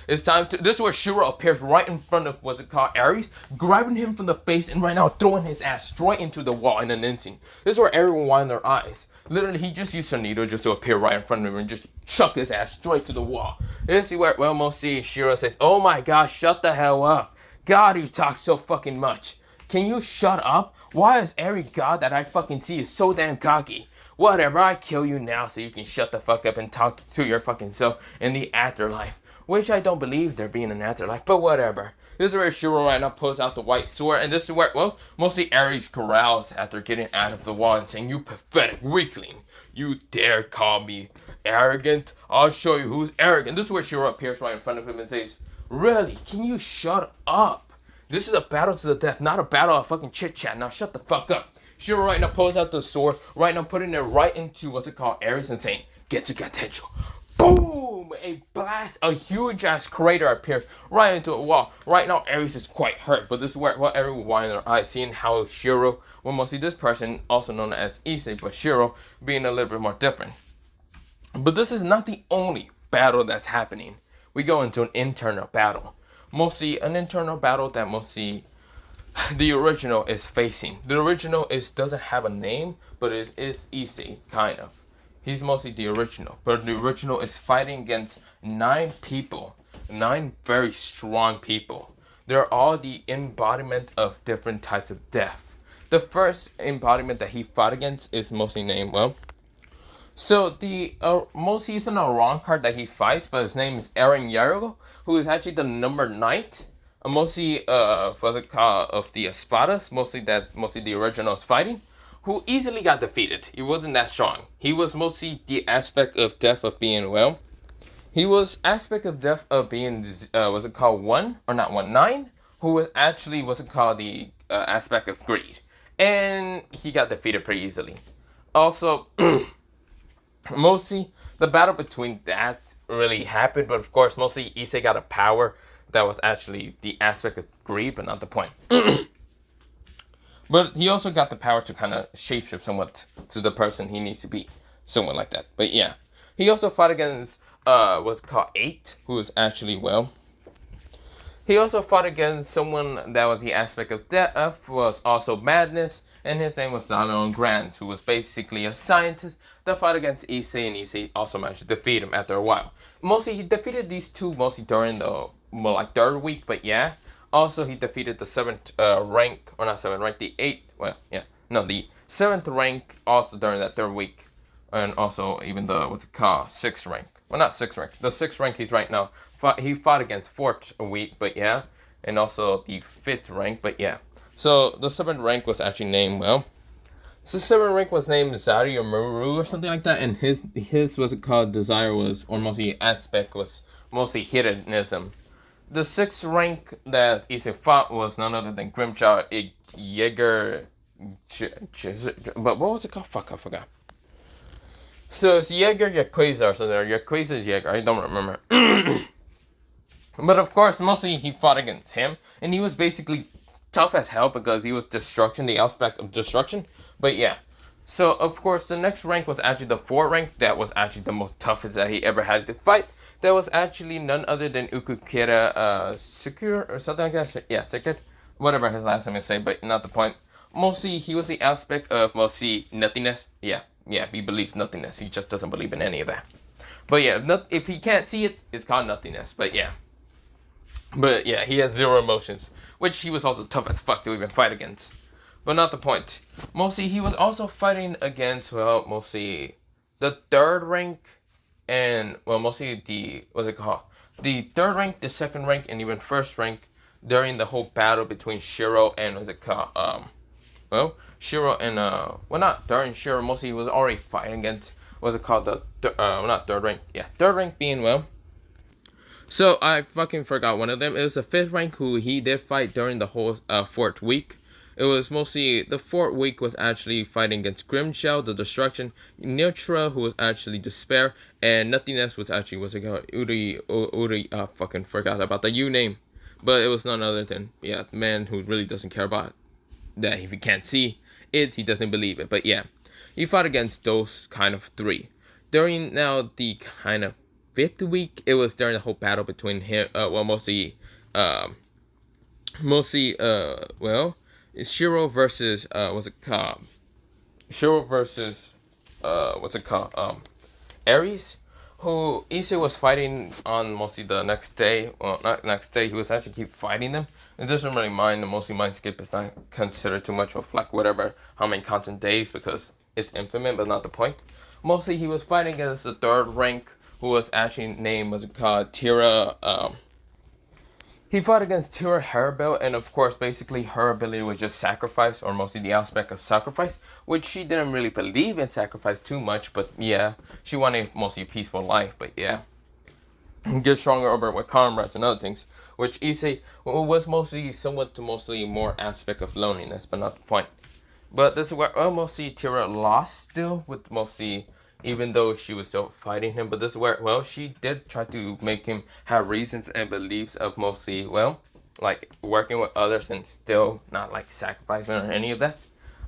it's time to, this is where Shiro appears right in front of, what's it called, Ares, grabbing him from the face and right now throwing his ass straight into the wall in an instant. This is where everyone widened their eyes. Literally, he just used a needle just to appear right in front of him and just chuck his ass straight to the wall. This is where, well, mostly Shiro says, oh my gosh, shut the hell up. God, you talk so fucking much. Can you shut up? Why is every god that I fucking see is so damn cocky? Whatever, I kill you now so you can shut the fuck up and talk to your fucking self in the afterlife. Which I don't believe there being an afterlife, but whatever. This is where Shiro right now pulls out the white sword, and this is where, well, mostly Ares growls after getting out of the wall and saying, you pathetic weakling. You dare call me arrogant? I'll show you who's arrogant. This is where Shiro appears right in front of him and says, really? Can you shut up? This is a battle to the death, not a battle of fucking chit-chat. Now shut the fuck up. Shiro right now pulls out the sword, right now putting it right into, what's it called, Ares and saying, get to potential. Boom! A blast, a huge ass crater appears right into a wall. Right now Ares is quite hurt, but this is where, well, everyone winding their eyes, seeing how Shiro, well, mostly this person, also known as Issei, but Shiro being a little bit more different. But this is not the only battle that's happening. We go into an internal battle. Mostly an internal battle that mostly the original is facing. The original doesn't have a name, but it is Issei, kind of. He's mostly the original. But the original is fighting against 9 people. 9 very strong people. They're all the embodiment of different types of death. The first embodiment that he fought against is mostly named, well, so the most used in a wrong card that he fights, but his name is Eren Yarugo, who is actually the number 9. Mostly what's it called, of the Espadas, mostly the original is fighting, who easily got defeated. He wasn't that strong. He was mostly the aspect of death of being, well, he was aspect of death of being what's it called, 9, who was actually what's it called, the aspect of greed. And he got defeated pretty easily. Also mostly the battle between that really happened, but of course mostly Issei got a power that was actually the aspect of greed, but not the point. But he also got the power to kind of shapeshift somewhat to the person he needs to be, somewhat like that. But yeah, he also fought against what's called 8, who is actually, well, he also fought against someone that was the aspect of death, was also madness, and his name was Zanon Grant, who was basically a scientist that fought against Issei, and Issei also managed to defeat him after a while. Mostly, he defeated these 2 mostly during the, well, like 3rd week, but yeah. Also, he defeated the 7th rank, or not 7th rank, the 8th, well, yeah, no, the 7th rank also during that 3rd week, and also even the, what's it called, 6th rank. Well, not 6th rank, the 6th rank he's right now. He fought against 4th a week, but yeah, and also the 5th rank, but yeah. So the 7th rank was actually named, well, so 7th rank was named Zari or Muru or something like that, and his what's it called, desire was, or mostly aspect was mostly hedonism. The 6th rank that Issei fought was none other than Grimjaw Jaeger, but what was it called? Fuck, I forgot. So it's Jaeger Yakuza or something, or Yakuza's Jaeger, I don't remember. But of course, mostly he fought against him, and he was basically tough as hell because he was destruction, the aspect of destruction. But yeah, so of course the next rank was actually the 4th rank. That was actually the most toughest that he ever had to fight. That was actually none other than Ukukira Secure or something like that. Yeah, Secure, whatever his last name is, say, but not the point. Mostly he was the aspect of mostly nothingness. Yeah, he believes nothingness. He just doesn't believe in any of that. But yeah, if he can't see it, it's called nothingness. But yeah, he has zero emotions, which he was also tough as fuck to even fight against. But not the point. Mostly he was also fighting against, well, mostly the third rank and, well, mostly the, what's it called? The third rank, the second rank, and even first rank during the whole battle between Shiro and, what's it called? Well, Shiro and, well, not during Shiro, mostly he was already fighting against, what's it called? Not third rank. Yeah, third rank being, well, so I fucking forgot one of them. It was the fifth rank who he did fight during the whole fourth week. It was mostly the fourth week was actually fighting against Grimshell, the Destruction, Neutra, who was actually Despair, and Nothingness was actually Uri. Fucking forgot about the U name, but it was none other than the man who really doesn't care about that. If he can't see it, he doesn't believe it. But yeah, he fought against those kind of three. During now the kind of fifth week, it was during the whole battle between him, well, it's Shiro versus, what's it called? Shiro versus, what's it called? Ares, who Issei was fighting on mostly the next day. Well, not next day, he was actually keep fighting them. It doesn't really mind, the mostly mind skip is not considered too much of like whatever, how many constant days, because it's infinite, but not the point. Mostly he was fighting against the third rank, who was actually named, was it called, Tira, he fought against Tira Harabel, and of course, basically, her ability was just sacrifice, or mostly the aspect of sacrifice, which she didn't really believe in sacrifice too much, but yeah, she wanted mostly a peaceful life, but yeah. Get stronger over with comrades and other things, which Issei was mostly more aspect of loneliness, but not the point. But this is where mostly Tira lost still, with mostly, even though she was still fighting him. But this is where, well, she did try to make him have reasons and beliefs of mostly, well, like working with others and still not like sacrificing or any of that.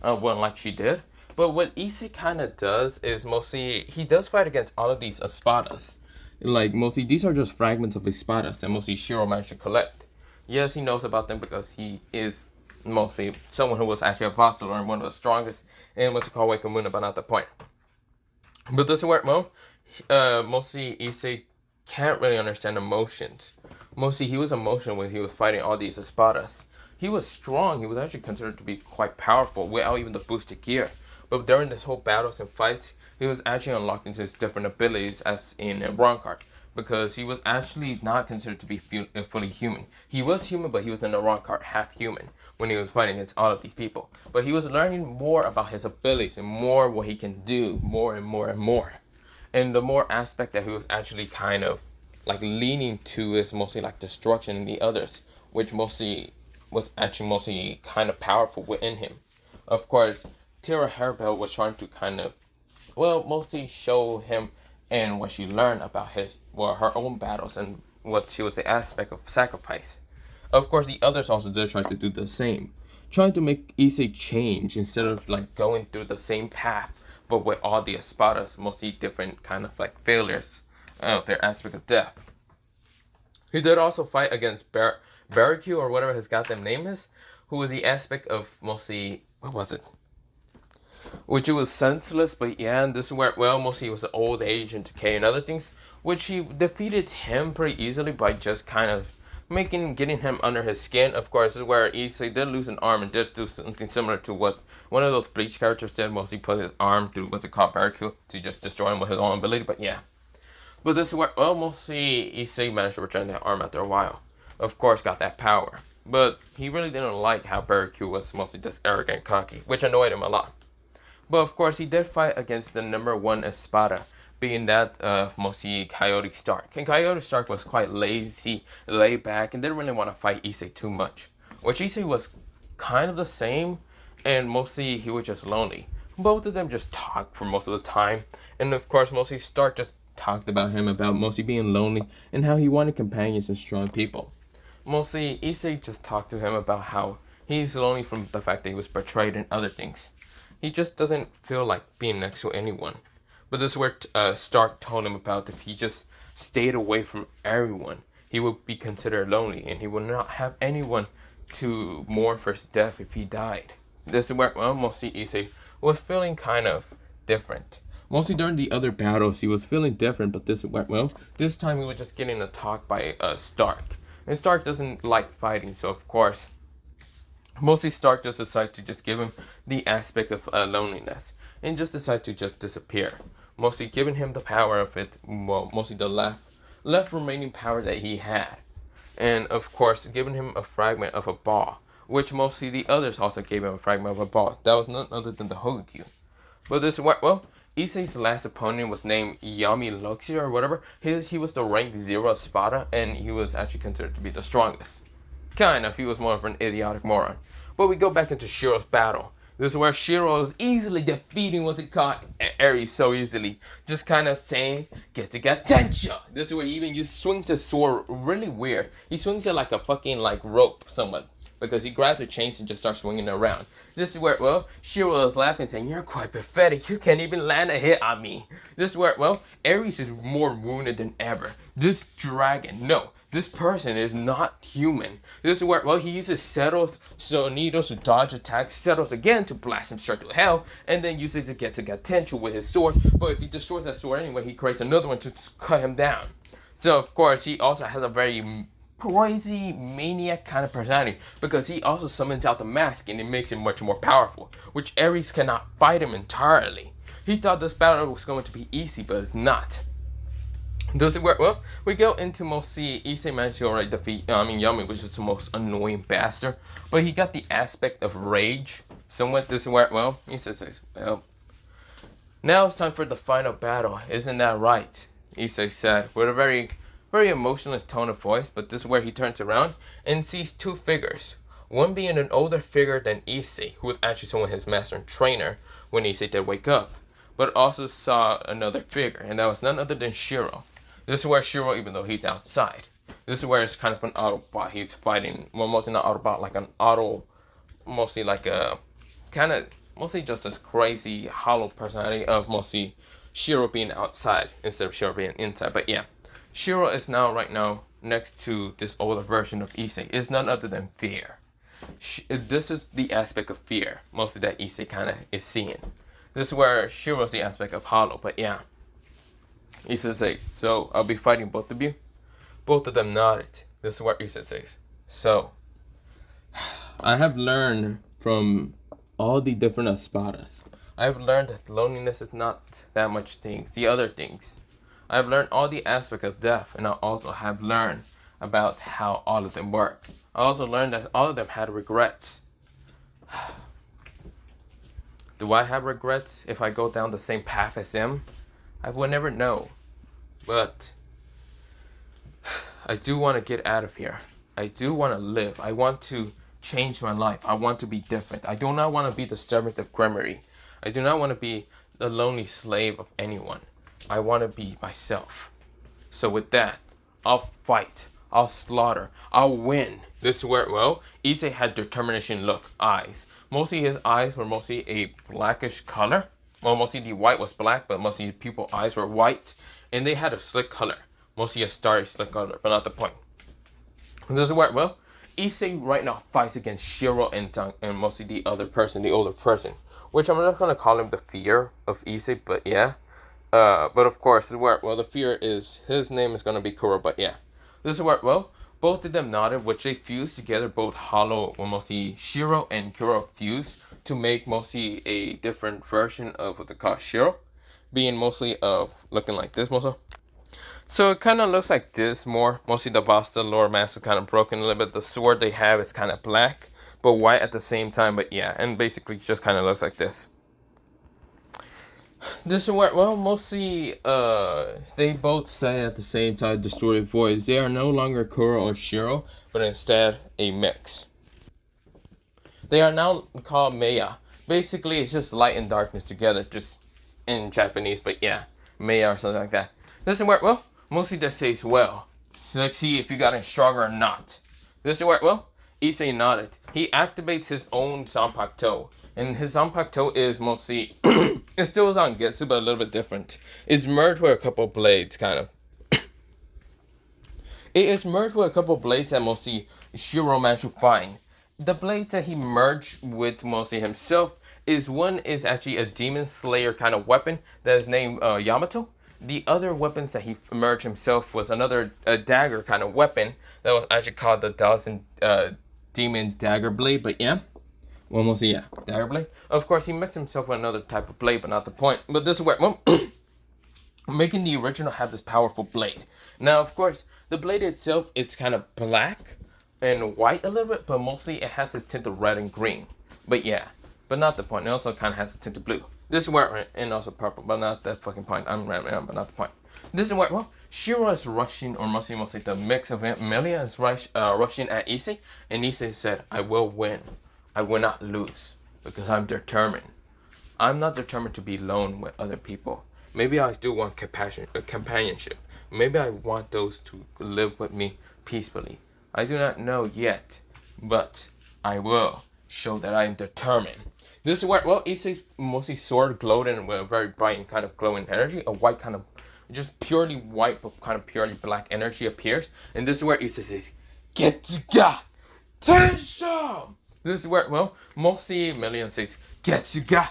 Well, like she did. But what Issei kind of does is mostly, he does fight against all of these espadas. Like, mostly, these are just fragments of espadas that mostly Shiro managed to collect. Yes, he knows about them because he is mostly someone who was actually a vassal and one of the strongest in what's called Wakamuna, but not the point. But this is where mostly Issei can't really understand emotions. Mostly he was emotional when he was fighting all these espadas. He was strong, he was actually considered to be quite powerful without even the boosted gear. But during this whole battles and fights, he was actually unlocking his different abilities as in a wrong card. Because he was actually not considered to be fully human. He was human, but he was in the wrong card, half human, when he was fighting against all of these people. But he was learning more about his abilities and more what he can do, more and more and more. And the more aspect that he was actually kind of like leaning to is mostly like destruction in the others, which mostly was actually mostly kind of powerful within him. Of course, Tira Harbel was trying to kind of, well, mostly show him and what she learned about her own battles and what she was the aspect of sacrifice. Of course, the others also did try to do the same, trying to make Issei change instead of like going through the same path, but with all the espadas, mostly different kind of like failures of their aspect of death. He did also fight against Barricue or whatever his goddamn name is, who was the aspect of mostly, what was it? Which it was senseless, but yeah, and this is where, well, mostly it was the old age and decay and other things, which he defeated him pretty easily by just kind of getting him under his skin. Of course, this is where Issei did lose an arm and did do something similar to what one of those Bleach characters did, mostly put his arm through, what's it called, Barricue, to just destroy him with his own ability, but yeah. But this is where, well, mostly Issei managed to return that arm after a while. Of course, got that power. But he really didn't like how Barricue was mostly just arrogant and cocky, which annoyed him a lot. But of course, he did fight against the number one espada, being that of mostly Coyote Stark. And Coyote Stark was quite lazy, laid back, and didn't really want to fight Issei too much. Which Issei was kind of the same, and mostly he was just lonely. Both of them just talked for most of the time, and of course, mostly Stark just talked about him about mostly being lonely and how he wanted companions and strong people. Mostly, Issei just talked to him about how he's lonely from the fact that he was betrayed and other things. He just doesn't feel like being next to anyone. But this is where Stark told him about if he just stayed away from everyone, he would be considered lonely and he would not have anyone to mourn for his death if he died. This is where, well, mostly Issei was feeling kind of different. Mostly during the other battles, he was feeling different, but this went well. This time he was just getting attacked by Stark. And Stark doesn't like fighting, so of course, mostly Stark just decided to just give him the aspect of loneliness. And just decided to just disappear. Mostly giving him the power of it, well, mostly the left remaining power that he had. And of course, giving him a fragment of a ball, which mostly the others also gave him a fragment of a ball. That was none other than the Hogakyu. But this, well, Issei's last opponent was named Yami Luxia or whatever. He was the rank 0 Spada, and he was actually considered to be the strongest. Kind of, he was more of an idiotic moron. But we go back into Shiro's battle. This is where Shiro is easily defeating what's it called Ares so easily. Just kind of saying, get attention. This is where he even swings his sword really weird. He swings it like a fucking rope somewhat. Because he grabs the chains and just starts swinging it around. This is where, well, Shiro is laughing saying, you're quite pathetic. You can't even land a hit on me. This is where, well, Ares is more wounded than ever. This dragon, no. This person is not human. This is where, well, he uses settles, sonidos to dodge attacks, settles again to blast him straight to hell, and then uses it to get attention with his sword. But if he destroys that sword anyway, he creates another one to cut him down. So, of course, he also has a very crazy maniac kind of personality, because he also summons out the mask and it makes him much more powerful, which Ares cannot fight him entirely. He thought this battle was going to be easy, but it's not. Does it work? Well, we go into mostly Issei managed to already defeat Yami, which is the most annoying bastard, but he got the aspect of rage. Somewhat this work well. Issei says, well, now it's time for the final battle, isn't that right? Issei said with a very emotionless tone of voice, but this is where he turns around and sees two figures. One being an older figure than Issei, who was actually someone his master and trainer when Issei did wake up, but also saw another figure, and that was none other than Shiro. This is where Shiro, even though he's outside, this is where it's kind of an Autobot. He's fighting, well, mostly not Autobot, like an auto, mostly like a, kind of, mostly just this crazy hollow personality of mostly Shiro being outside instead of Shiro being inside. But yeah, Shiro is now, right now, next to this older version of Issei. It's none other than fear. This is the aspect of fear, mostly that Issei kind of is seeing. This is where Shiro's the aspect of hollow, but yeah. Issei says, so I'll be fighting both of you? Both of them nodded. This is what Issei says. So, I have learned from all the different espadas. I've learned that loneliness is not that much things, the other things. I've learned all the aspects of death, and I also have learned about how all of them work. I also learned that all of them had regrets. Do I have regrets if I go down the same path as them? I will never know. But I do want to get out of here. I do want to live. I want to change my life. I want to be different. I do not want to be the servant of Gremory. I do not want to be the lonely slave of anyone. I want to be myself. So with that, I'll fight. I'll slaughter. I'll win. This is where, well, Issei had determination look, eyes. Mostly his eyes were mostly a blackish color. Well, mostly the white was black, but mostly the pupil eyes were white. And they had a slick color. Mostly a starry slick color, but not the point. This is where, well, Issei right now fights against Shiro and mostly the other person, the older person. Which I'm not going to call him the fear of Issei, but yeah. But of course, this is where, well, the fear is, his name is going to be Kuro, but yeah. This is where, well, both of them nodded, which they fused together, both hollow, well, mostly Shiro and Kuro fused to make mostly a different version of what they call Shiro, being mostly of looking like this, mostly. So it kind of looks like this more. Mostly the boss, the lower mask is kind of broken a little bit. The sword they have is kind of black, but white at the same time. But yeah, and basically just kind of looks like this. This is where, well, mostly, they both say at the same time, distorted voice. They are no longer Kuro or Shiro, but instead a mix. They are now called Meiya. Basically, it's just light and darkness together, just in Japanese, but yeah, Meiya or something like that. This is where, well, mostly that says, well, so let's see if you got it stronger or not. This is where, well, Issei nodded. He activates his own Zanpakuto. And his Zanpakuto is mostly, it still is on Getsu, but a little bit different. It's merged with a couple blades, kind of. It is merged with a couple blades that mostly Shiro managed to find. the blades that he merged with mostly himself is one is actually a demon slayer kind of weapon that is named Yamato. The other weapons that he merged himself was another dagger kind of weapon that was actually called the Thousand Demon Dagger Blade. But yeah, well, mostly yeah, dagger blade. Of course, he mixed himself with another type of blade, but not the point. But this is where making the original have this powerful blade. Now, of course, the blade itself it's kind of black and white a little bit, but mostly it has a tint of red and green. But yeah, but not the point. It also kind of has a tint of blue. This is where, and also purple, but not the fucking point. I'm rambling, but not the point. This is where, well, Shiro is rushing, or mostly the mix of Amelia is rushing at Issei, and Issei said, I will win. I will not lose, because I'm determined. I'm not determined to be alone with other people. Maybe I do want companionship. Maybe I want those to live with me peacefully. I do not know yet, but I will show that I am determined. This is where, well, Issei's mostly sword glowed in with a very bright and kind of glowing energy. A white kind of, just purely white but kind of purely black energy appears. And this is where Issei says, Getsuga Tensho! This is where, well, mostly Million says, Getsuga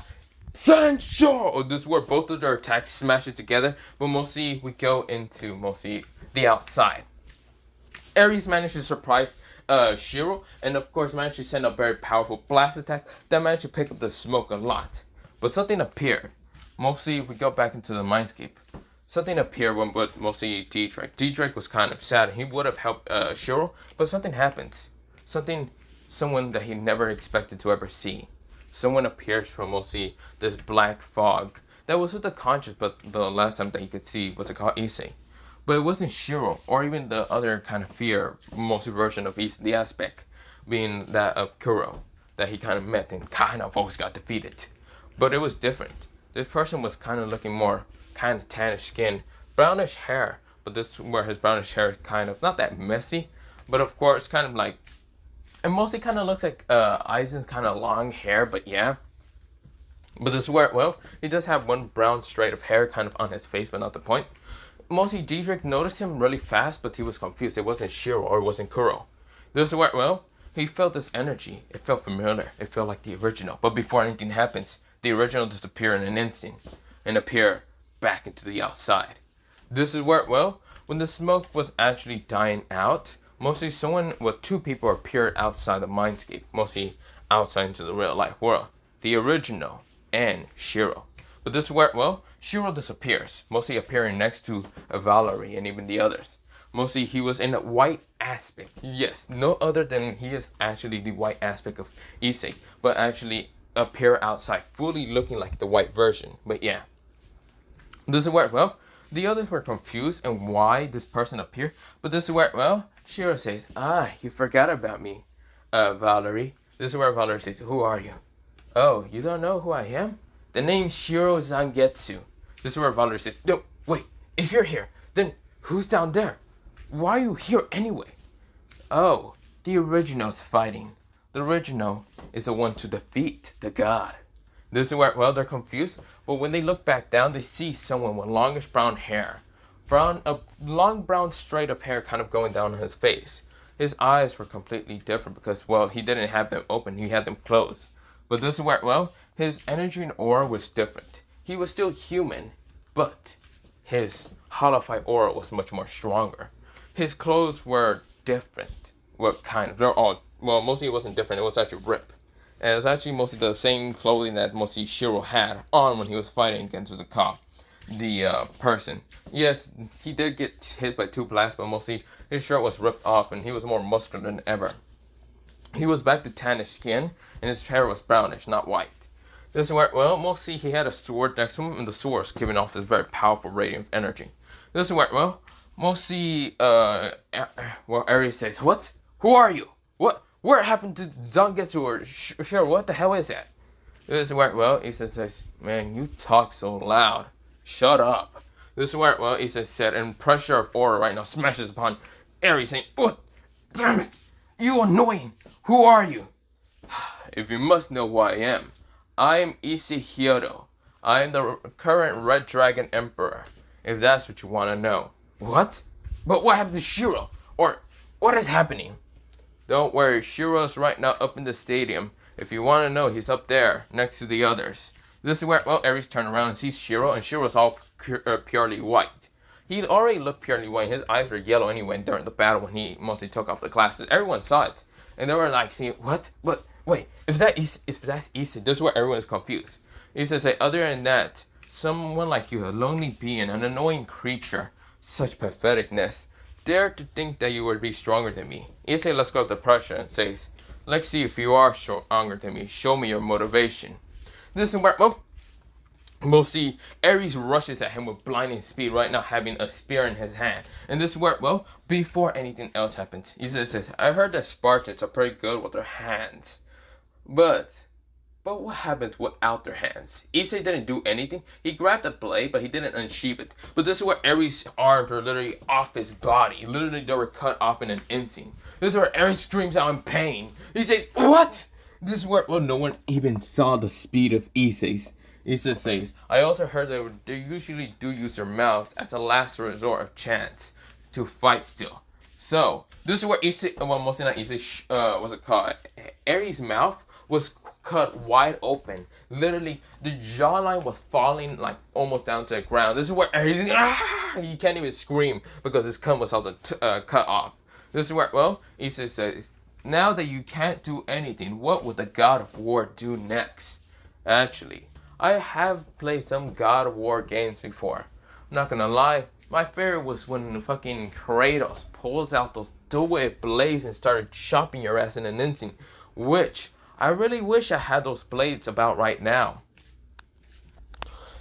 Tensho! Or this is where both of their attacks smash it together. But mostly we go into mostly the outside. Ares managed to surprise Shiro, and of course managed to send a very powerful blast attack that managed to pick up the smoke a lot. But something appeared. Mostly we go back into the mindscape. Something appeared when but mostly D-Drake. D-Drake was kind of sad. He would have helped Shiro, but something happens. Someone that he never expected to ever see. Someone appears from mostly this black fog that was with the conscious, but the last time that he could see was called Issei. But it wasn't Shiro, or even the other kind of fear, mostly version of the aspect, being that of Kuro, that he kind of met and kind of always got defeated. But it was different. This person was kind of looking more kind of tannish skin, brownish hair, but this where his brownish hair is kind of not that messy, but of course kind of like, it mostly kind of looks like Aizen's kind of long hair, but yeah. But this is where, well, he does have one brown straight of hair kind of on his face, but not the point. Mostly D-Drake noticed him really fast, but he was confused. It wasn't Shiro or it wasn't Kuro. This is where, well, he felt this energy. It felt familiar. It felt like the original. But before anything happens, the original disappeared in an instant and appear back into the outside. This is where, well, when the smoke was actually dying out, mostly two people appeared outside the mindscape, mostly outside into the real life world. The original and Shiro. But this is where, well, Shiro disappears, mostly appearing next to Valerie and even the others. Mostly he was in a white aspect. Yes, no other than he is actually the white aspect of Issei, but actually appear outside, fully looking like the white version. But yeah. This is where, well, the others were confused and why this person appeared. But this is where, well, Shiro says, you forgot about me, Valerie. This is where Valerie says, who are you? Oh, you don't know who I am? The name's Shiro Zangetsu. This is where Valerie says, no, wait, if you're here, then who's down there? Why are you here anyway? Oh, the original's fighting. The original is the one to defeat the god. This is where, well, they're confused, but when they look back down, they see someone with longish brown hair. A long brown straight of hair kind of going down on his face. His eyes were completely different because, well, he didn't have them open, he had them closed. But this is where, well, his energy and aura was different. He was still human, but his holified aura was much more stronger. His clothes were different. Well, kind of. They're all, well, mostly it wasn't different. It was actually ripped. And it was actually mostly the same clothing that mostly Shiro had on when he was fighting against the person. Yes, he did get hit by 2 blasts, but mostly his shirt was ripped off and he was more muscular than ever. He was back to tannish skin and his hair was brownish, not white. This is where, well, mostly he had a sword next to him and the sword was giving off this very powerful radiant energy. This is where, well, mostly, well, Ares says, what? Who are you? What? Where happened to Zangetsu or Shiro? What the hell is that? This is where, well, Issei says, man, you talk so loud. Shut up. This is where, well, Issei said, and pressure of aura right now smashes upon Ares saying, what? Damn it! You annoying! Who are you? If you must know who I am, I am Issei Hyodo. I am the current Red Dragon Emperor, if that's what you want to know. What? But what happened to Shiro? Or, what is happening? Don't worry, Shiro's right now up in the stadium. If you want to know, he's up there, next to the others. This is where, well, Ares turns around and sees Shiro, and Shiro's all purely white. He already looked purely white. His eyes were yellow anyway during the battle when he mostly took off the glasses. Everyone saw it. And they were like, saying, what? But, wait, if that's Issei, this is where everyone is confused. Issei said, other than that, someone like you, a lonely being, an annoying creature, such patheticness, dare to think that you would be stronger than me. Issei lets go of the pressure and says, let's see if you are stronger than me. Show me your motivation. This is where, well, we'll see Ares rushes at him with blinding speed, right now having a spear in his hand. And this is where, well, before anything else happens, Issei says, I heard that Spartans are pretty good with their hands. But what happens without their hands? Issei didn't do anything. He grabbed the blade, but he didn't unsheath it. But this is where Ares' arms were literally off his body. Literally, they were cut off in an instant. This is where Ares screams out in pain. He says, what? This is where, well, no one even saw the speed of Issei's. Issei says, I also heard that they usually do use their mouths as a last resort of chance to fight still. So, this is where Issei, well, mostly not Issei, what's it called? Ares' mouth was cut wide open. Literally, the jawline was falling like almost down to the ground. This is where he can't even scream because his cum was also cut off. This is where, well, Issei says, now that you can't do anything, what would the God of War do next? Actually, I have played some God of War games before. I'm not gonna lie, my favorite was when fucking Kratos pulls out those double blades and started chopping your ass in an instant, which I really wish I had those blades about right now.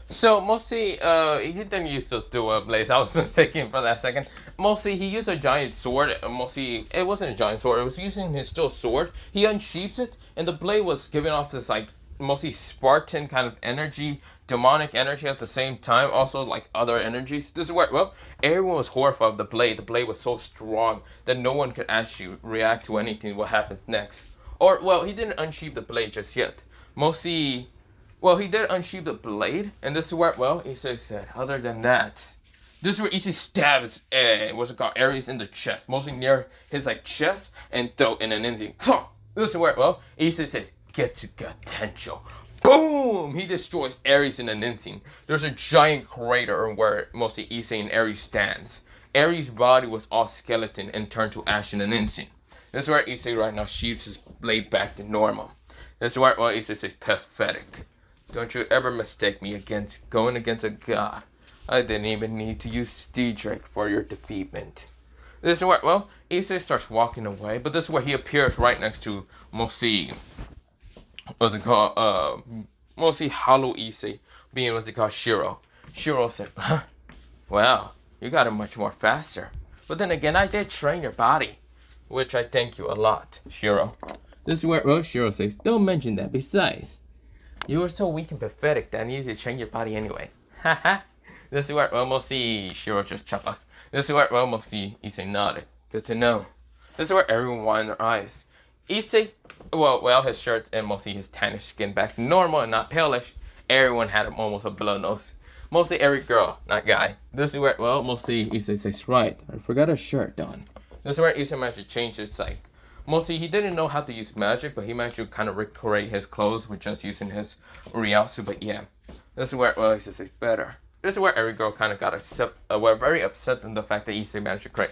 So, mostly, he didn't use those dual blades. I was mistaken for that second. Mostly, he used a giant sword. Mostly, it wasn't a giant sword. It was using his still sword. He unsheathed it, and the blade was giving off this, like, mostly Spartan kind of energy, demonic energy at the same time. Also, like, other energies. This is where, well, everyone was horrified of the blade. The blade was so strong that no one could actually react to anything what happens next. Or, well, he didn't unsheath the blade just yet. Mostly, well, he did unsheath the blade, and this is where, well, Issei said, other than that, this is where Issei stabs, what's it called, Ares in the chest, mostly near his, like, chest and throat in an instant. This is where, well, Issei says, get to potential. Boom! He destroys Ares in an instant. There's a giant crater where mostly Issei and Ares stands. Ares' body was all skeleton and turned to ash in an instant. This is where Issei right now sheaves his blade back to normal. This is where, well, Issei says, pathetic. Don't you ever mistake me going against a god. I didn't even need to use Drake for your defeatment. This is where, well, Issei starts walking away, but this is where he appears right next to mostly, what's it called, mostly Hollow Issei, being what's it called, Shiro. Shiro said, huh? Wow, you got it much more faster. But then again, I did train your body. Which I thank you a lot, Shiro. This is where, well, Shiro says, don't mention that. Besides, you were so weak and pathetic that I needed to train your body anyway. Haha. This is where, well, mostly Shiro just chuckles. This is where, well, mostly Issei nodded. Good to know. This is where everyone widened their eyes. Issei, well, his shirt and mostly his tannish skin back to normal and not palish. Everyone had almost a blow nose. Mostly every girl, not guy. This is where, well, mostly Issei says, right, I forgot a shirt on. This is where Issei managed to change his like. Mostly he didn't know how to use magic, but he managed to kind of recreate his clothes with just using his Ryasu. But yeah, this is where, well, Issei says better. This is where every girl kind of got were very upset in the fact that Issei managed to create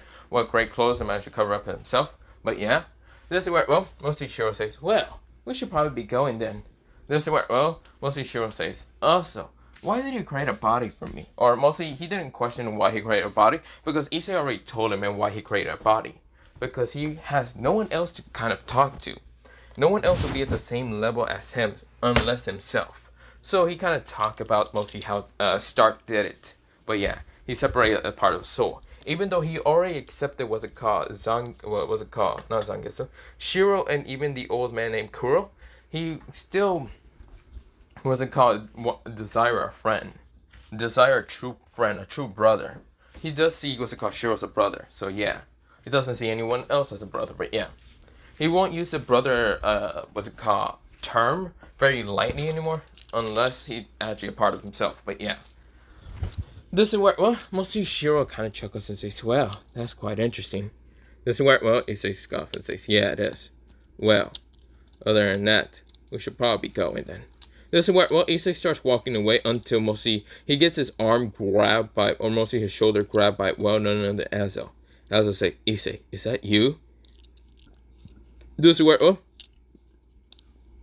great clothes and managed to cover up himself. But yeah, this is where, well, mostly Shiro says, well, we should probably be going then. This is where, well, mostly Shiro says, also, why did you create a body for me? Or mostly, he didn't question why he created a body, because Issei already told him and why he created a body. Because he has no one else to kind of talk to. No one else will be at the same level as him, unless himself. So he kind of talked about mostly how Stark did it. But yeah, he separated a part of the soul. Even though he already accepted what's it called, what was it called? Not Zangetsu. Shiro and even the old man named Kuro, he still, what's it called, desire a friend. Desire a true friend, a true brother. He does see what's it called, Shiro as a brother. So yeah, he doesn't see anyone else as a brother, but yeah. He won't use the brother, what's it called, term very lightly anymore, unless he's actually a part of himself, but yeah. This is where, well, mostly Shiro kind of chuckles and says, well, that's quite interesting. This is where, well, Issei scoffs and says, yeah, it is. Well, other than that, we should probably be going then. This is where, well, Issei starts walking away until mostly he gets his arm grabbed by, or mostly his shoulder grabbed by, well, none other than Azo. Azo says, Issei, is that you? This is where, well,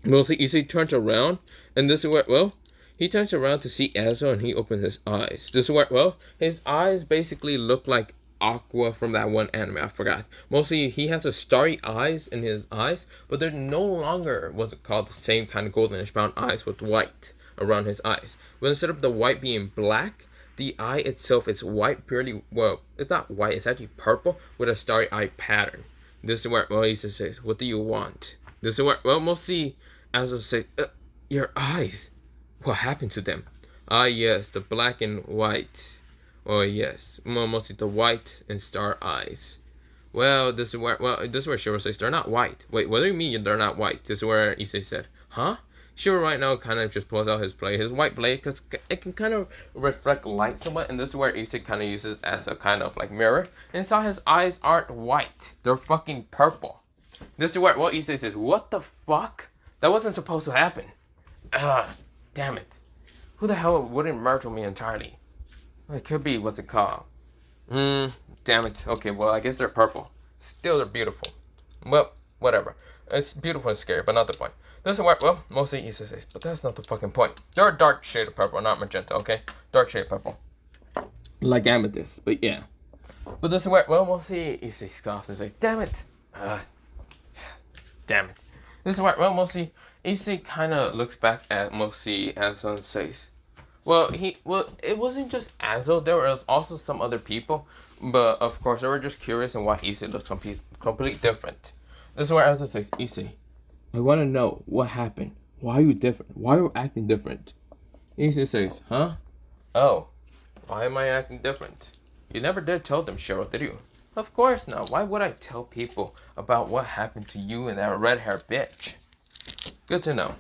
mostly Issei turns around, and this is where, well, he turns around to see Azo, and he opens his eyes. This is where, well, his eyes basically look like Aqua from that one anime, I forgot. Mostly, he has a starry eyes in his eyes, but they're no longer, what's it called, the same kind of goldenish brown eyes with white around his eyes. But instead of the white being black, the eye itself is white, purely, well, it's not white, it's actually purple with a starry eye pattern. This is where, well, he says, what do you want? This is where, well, mostly, Azo says, your eyes, what happened to them? Ah, yes, the black and white. Oh yes, mostly the white and star eyes. Well, this is where Shiro says they're not white. Wait, what do you mean they're not white? This is where Issei said, huh? Shiro right now kind of just pulls out his white blade, because it can kind of reflect light somewhat, and this is where Issei kind of uses as a kind of like mirror. And so his eyes aren't white, they're fucking purple. This is where, well, Issei says, what the fuck? That wasn't supposed to happen. Damn it. Who the hell wouldn't merge with me entirely? It could be, what's it called? Damn it. Okay, well, I guess they're purple. Still, they're beautiful. Well, whatever. It's beautiful and scary, but not the point. This is where, well, mostly Issei says, but that's not the fucking point. They're a dark shade of purple, not magenta, okay? Dark shade of purple. Like amethyst, but yeah. But this is where, well, mostly Issei scoffs and says, damn it. Damn it. This is where, well, mostly Issei kind of looks back at mostly Azo and says, well, it wasn't just Azo. There was also some other people, but of course they were just curious on why Issei looks completely different. This is where Azo says, Issei, I want to know what happened. Why are you different? Why are you acting different? Issei says, huh? Oh, why am I acting different? You never did tell them, Shiro, did you? Of course not. Why would I tell people about what happened to you and that red-haired bitch? Good to know.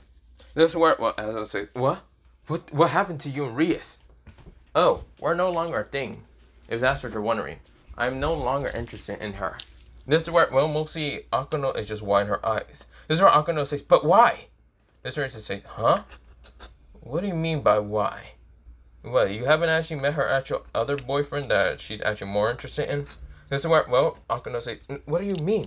This is where, well, Azo says, what? What happened to you and Rias? Oh, we're no longer a thing. If that's what you're wondering. I'm no longer interested in her. This is where, well, mostly Akano is just wide in her eyes. This is where Akano says, but why? This is where she says, huh? What do you mean by why? What, you haven't actually met her actual other boyfriend that she's actually more interested in? This is where, well, Akano says, what do you mean?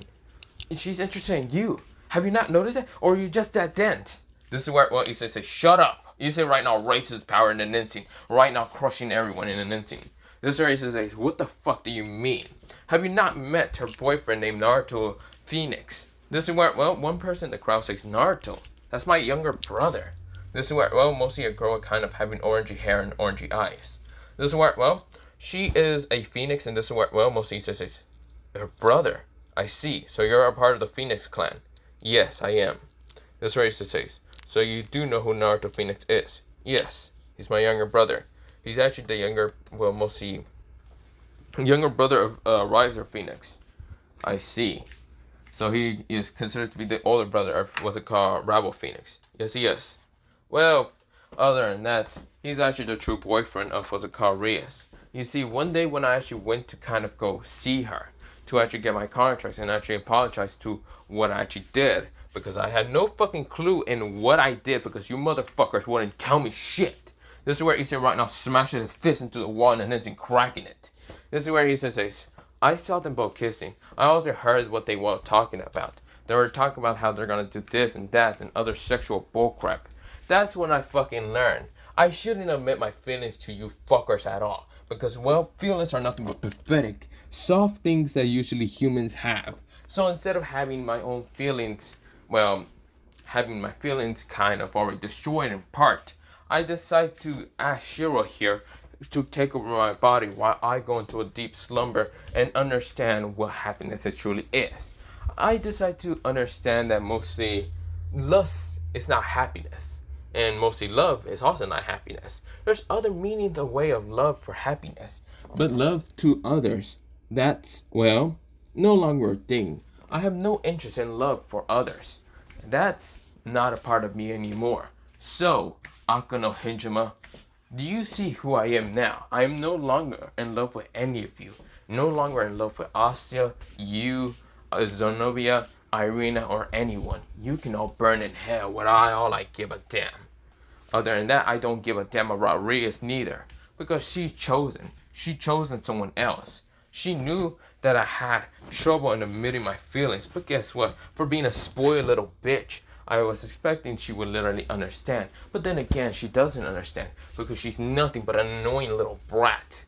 She's interested in you. Have you not noticed that? Or are you just that dense? This is where, well, Issei says, shut up. Issei right now rates his power in an instant. Right now crushing everyone in an instant. This is where Issei says, what the fuck do you mean? Have you not met her boyfriend named Naruto Phoenix? This is where, well, one person in the crowd says, Naruto. That's my younger brother. This is where, well, mostly a girl kind of having orangey hair and orangey eyes. This is where, well, she is a Phoenix, and this is where, well, mostly Issei says, her brother. I see. So you're a part of the Phoenix clan. Yes, I am. This is where Issei says, so you do know who Naruto Phoenix is? Yes, he's my younger brother. He's actually the younger, well, mostly younger brother of Riser Phoenix. I see. So he is considered to be the older brother of what's it called, Rabble Phoenix. Yes, he is. Well, other than that, he's actually the true boyfriend of what's it called, Rias. You see, one day when I actually went to kind of go see her, to actually get my contracts and actually apologize to what I actually did, because I had no fucking clue in what I did, because you motherfuckers wouldn't tell me shit. This is where Issei right now smashes his fist into the wall and then cracking it. This is where Issei says, I saw them both kissing. I also heard what they were talking about. They were talking about how they're gonna do this and that and other sexual bullcrap. That's when I fucking learned. I shouldn't admit my feelings to you fuckers at all. Because, well, feelings are nothing but pathetic, soft things that usually humans have. So instead of having my own feelings, well, having my feelings kind of already destroyed in part, I decide to ask Shiro here to take over my body while I go into a deep slumber and understand what happiness it truly is. I decide to understand that mostly lust is not happiness, and mostly love is also not happiness. There's other meanings of way of love for happiness, but love to others, that's, well, no longer a thing. I have no interest in love for others. That's not a part of me anymore. So, Akano Hinjima, Do you see who I am now? I am no longer in love with any of you. No longer in love with Astia, you, Zenobia, Irina, or anyone. You can all burn in hell without all I give a damn. Other than that, I don't give a damn about Rias neither. Because she chosen someone else. She knew that I had trouble in admitting my feelings, but guess what? For being a spoiled little bitch, I was expecting she would literally understand. But then again, she doesn't understand because she's nothing but an annoying little brat.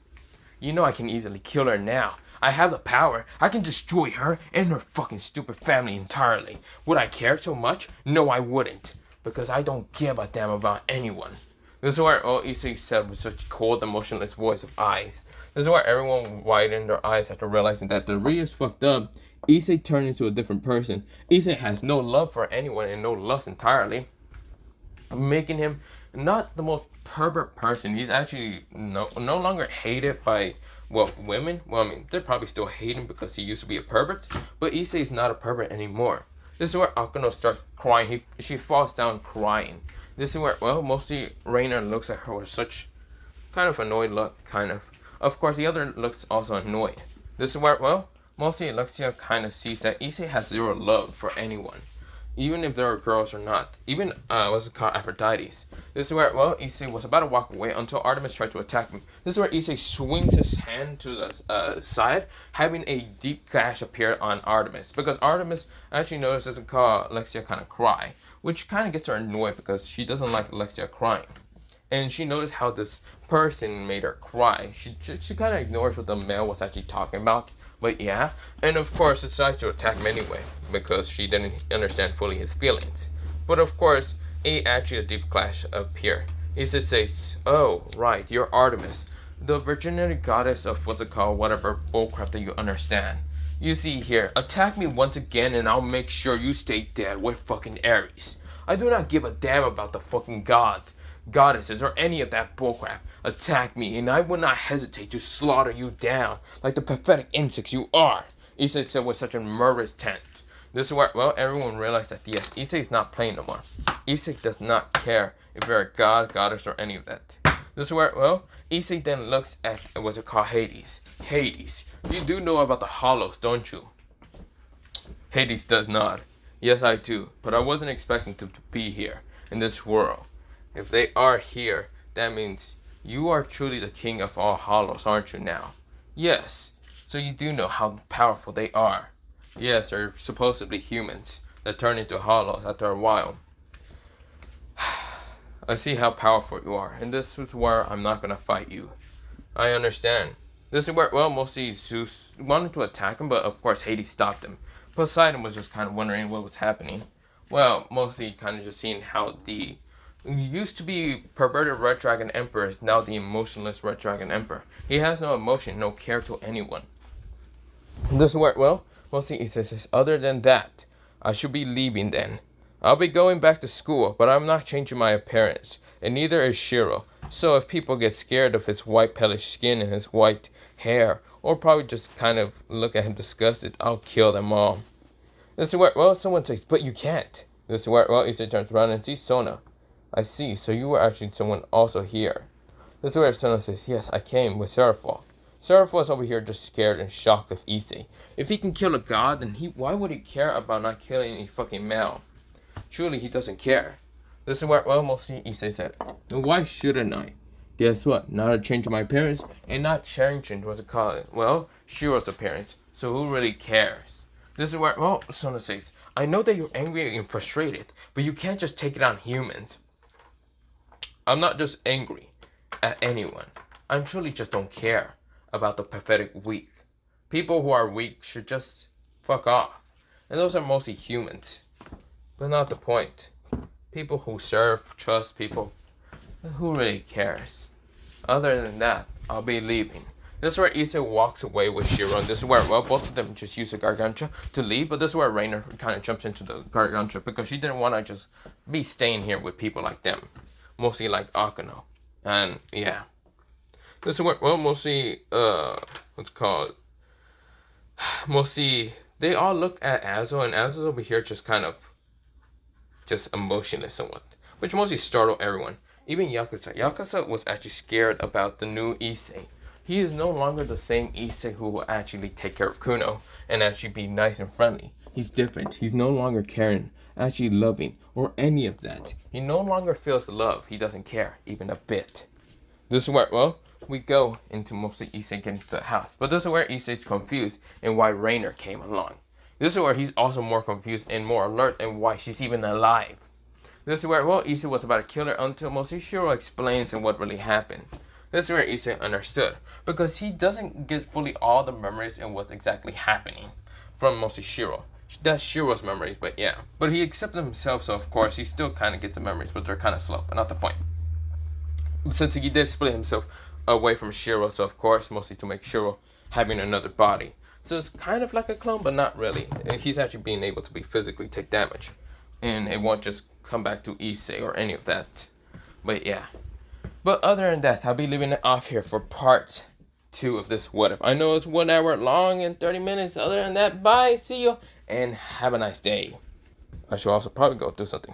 You know I can easily kill her now. I have the power. I can destroy her and her fucking stupid family entirely. Would I care so much? No, I wouldn't. Because I don't give a damn about anyone. This is where Issei said with such cold, emotionless voice of eyes. This is where everyone widened their eyes after realizing that the Ri is fucked up. Issei turned into a different person. Issei has no love for anyone and no lust entirely, making him not the most pervert person. He's actually no longer hated by, well, women. Well, I mean, they're probably still hating because he used to be a pervert, but Issei is not a pervert anymore. This is where Akano starts crying. She falls down crying. This is where, well, mostly Reina looks at her with such kind of annoyed look, kind of. Of course, the other looks also annoyed. This is where, well, mostly Alexia kind of sees that Issei has zero love for anyone, even if there are girls or not. Even, what's it called, Aphrodite. This is where, well, Issei was about to walk away until Artemis tried to attack him. This is where Issei swings his hand to the side, having a deep gash appear on Artemis. Because Artemis actually notices it called Alexia kind of cry, which kind of gets her annoyed because she doesn't like Alexia crying. And she noticed how this person made her cry. She kind of ignores what the male was actually talking about. But yeah, and of course decides to attack him anyway, because she didn't understand fully his feelings. But of course, actually a deep clash appeared. He just says, oh, right, you're Artemis, the virginity goddess of what's it called, whatever bullcrap that you understand. You see here, attack me once again and I'll make sure you stay dead with fucking Ares. I do not give a damn about the fucking gods, goddesses, or any of that bullcrap. Attack me, and I will not hesitate to slaughter you down like the pathetic insects you are. Issei said with such a murderous intent. This is where, well, everyone realized that yes, Issei is not playing no more. Issei does not care if you're a god, goddess, or any of that. This is where, well, Issei then looks at what's it called, Hades. Hades, you do know about the hollows, don't you? Hades does not. Yes, I do, but I wasn't expecting them to be here in this world. If they are here, that means you are truly the king of all hollows, aren't you now? Yes, so you do know how powerful they are. Yes, they're supposedly humans that turn into hollows after a while. I see how powerful you are, and this is where I'm not going to fight you. I understand. This is where, well, mostly Zeus wanted to attack him, but of course Hades stopped him. Poseidon was just kind of wondering what was happening. Well, mostly kind of just seeing how the used to be perverted Red Dragon Emperor is now the emotionless Red Dragon Emperor. He has no emotion, no care to anyone. This is where, well, mostly he says, other than that, I should be leaving then. I'll be going back to school, but I'm not changing my appearance, and neither is Shiro. So if people get scared of his white palish skin and his white hair, or probably just kind of look at him disgusted, I'll kill them all. This is where, well, someone says, but you can't. This is where, well, Issei turns around and sees Sona. I see, so you were actually someone also here. This is where Sona says, yes, I came with Seraphol. Seraphol is over here just scared and shocked of Issei. If he can kill a god, then why would he care about not killing a fucking male? Surely he doesn't care. This is where, well, mostly Issei said, then why shouldn't I? Guess what? Not changing my appearance, and not changing what's it called? Well, Shiro's appearance. So who really cares? This is where, well, Sona says, I know that you're angry and frustrated, but you can't just take it on humans. I'm not just angry at anyone. I truly just don't care about the pathetic weak. People who are weak should just fuck off. And those are mostly humans. But not the point. People who serve, trust people, who really cares? Other than that, I'll be leaving. This is where Issei walks away with Shiro, and this is where, well, both of them just use the Gargantua to leave, but this is where Reina kind of jumps into the Gargantua because she didn't want to just be staying here with people like them. Mostly like Akano. And, yeah. This is where, well, mostly, what's it called? Mostly, they all look at Azo, and Azo's over here just kind of, just emotionless somewhat. Which mostly startled everyone. Even Yakuza. Yakuza was actually scared about the new Issei. He is no longer the same Issei who will actually take care of Kuno and actually be nice and friendly. He's different. He's no longer caring, actually loving, or any of that. He no longer feels love. He doesn't care, even a bit. This is where, well, we go into mostly Issei getting to the house. But this is where Issei's confused and why Rainer came along. This is where he's also more confused and more alert and why she's even alive. This is where, well, Issei was about to kill her until mostly Shiro explains and what really happened. This is where Issei understood, because he doesn't get fully all the memories and what's exactly happening from mostly Shiro. That's Shiro's memories, but yeah. But he accepted himself, so of course he still kind of gets the memories, but they're kind of slow, but not the point. Since he did split himself away from Shiro, so of course, mostly to make Shiro having another body. So it's kind of like a clone, but not really. He's actually being able to be physically take damage. And it won't just come back to Issei or any of that. But yeah. But other than that, I'll be leaving it off here for part 2 of this What If. I know it's 1 hour long and 30 minutes. Other than that, bye, see you, and have a nice day. I should also probably go do something.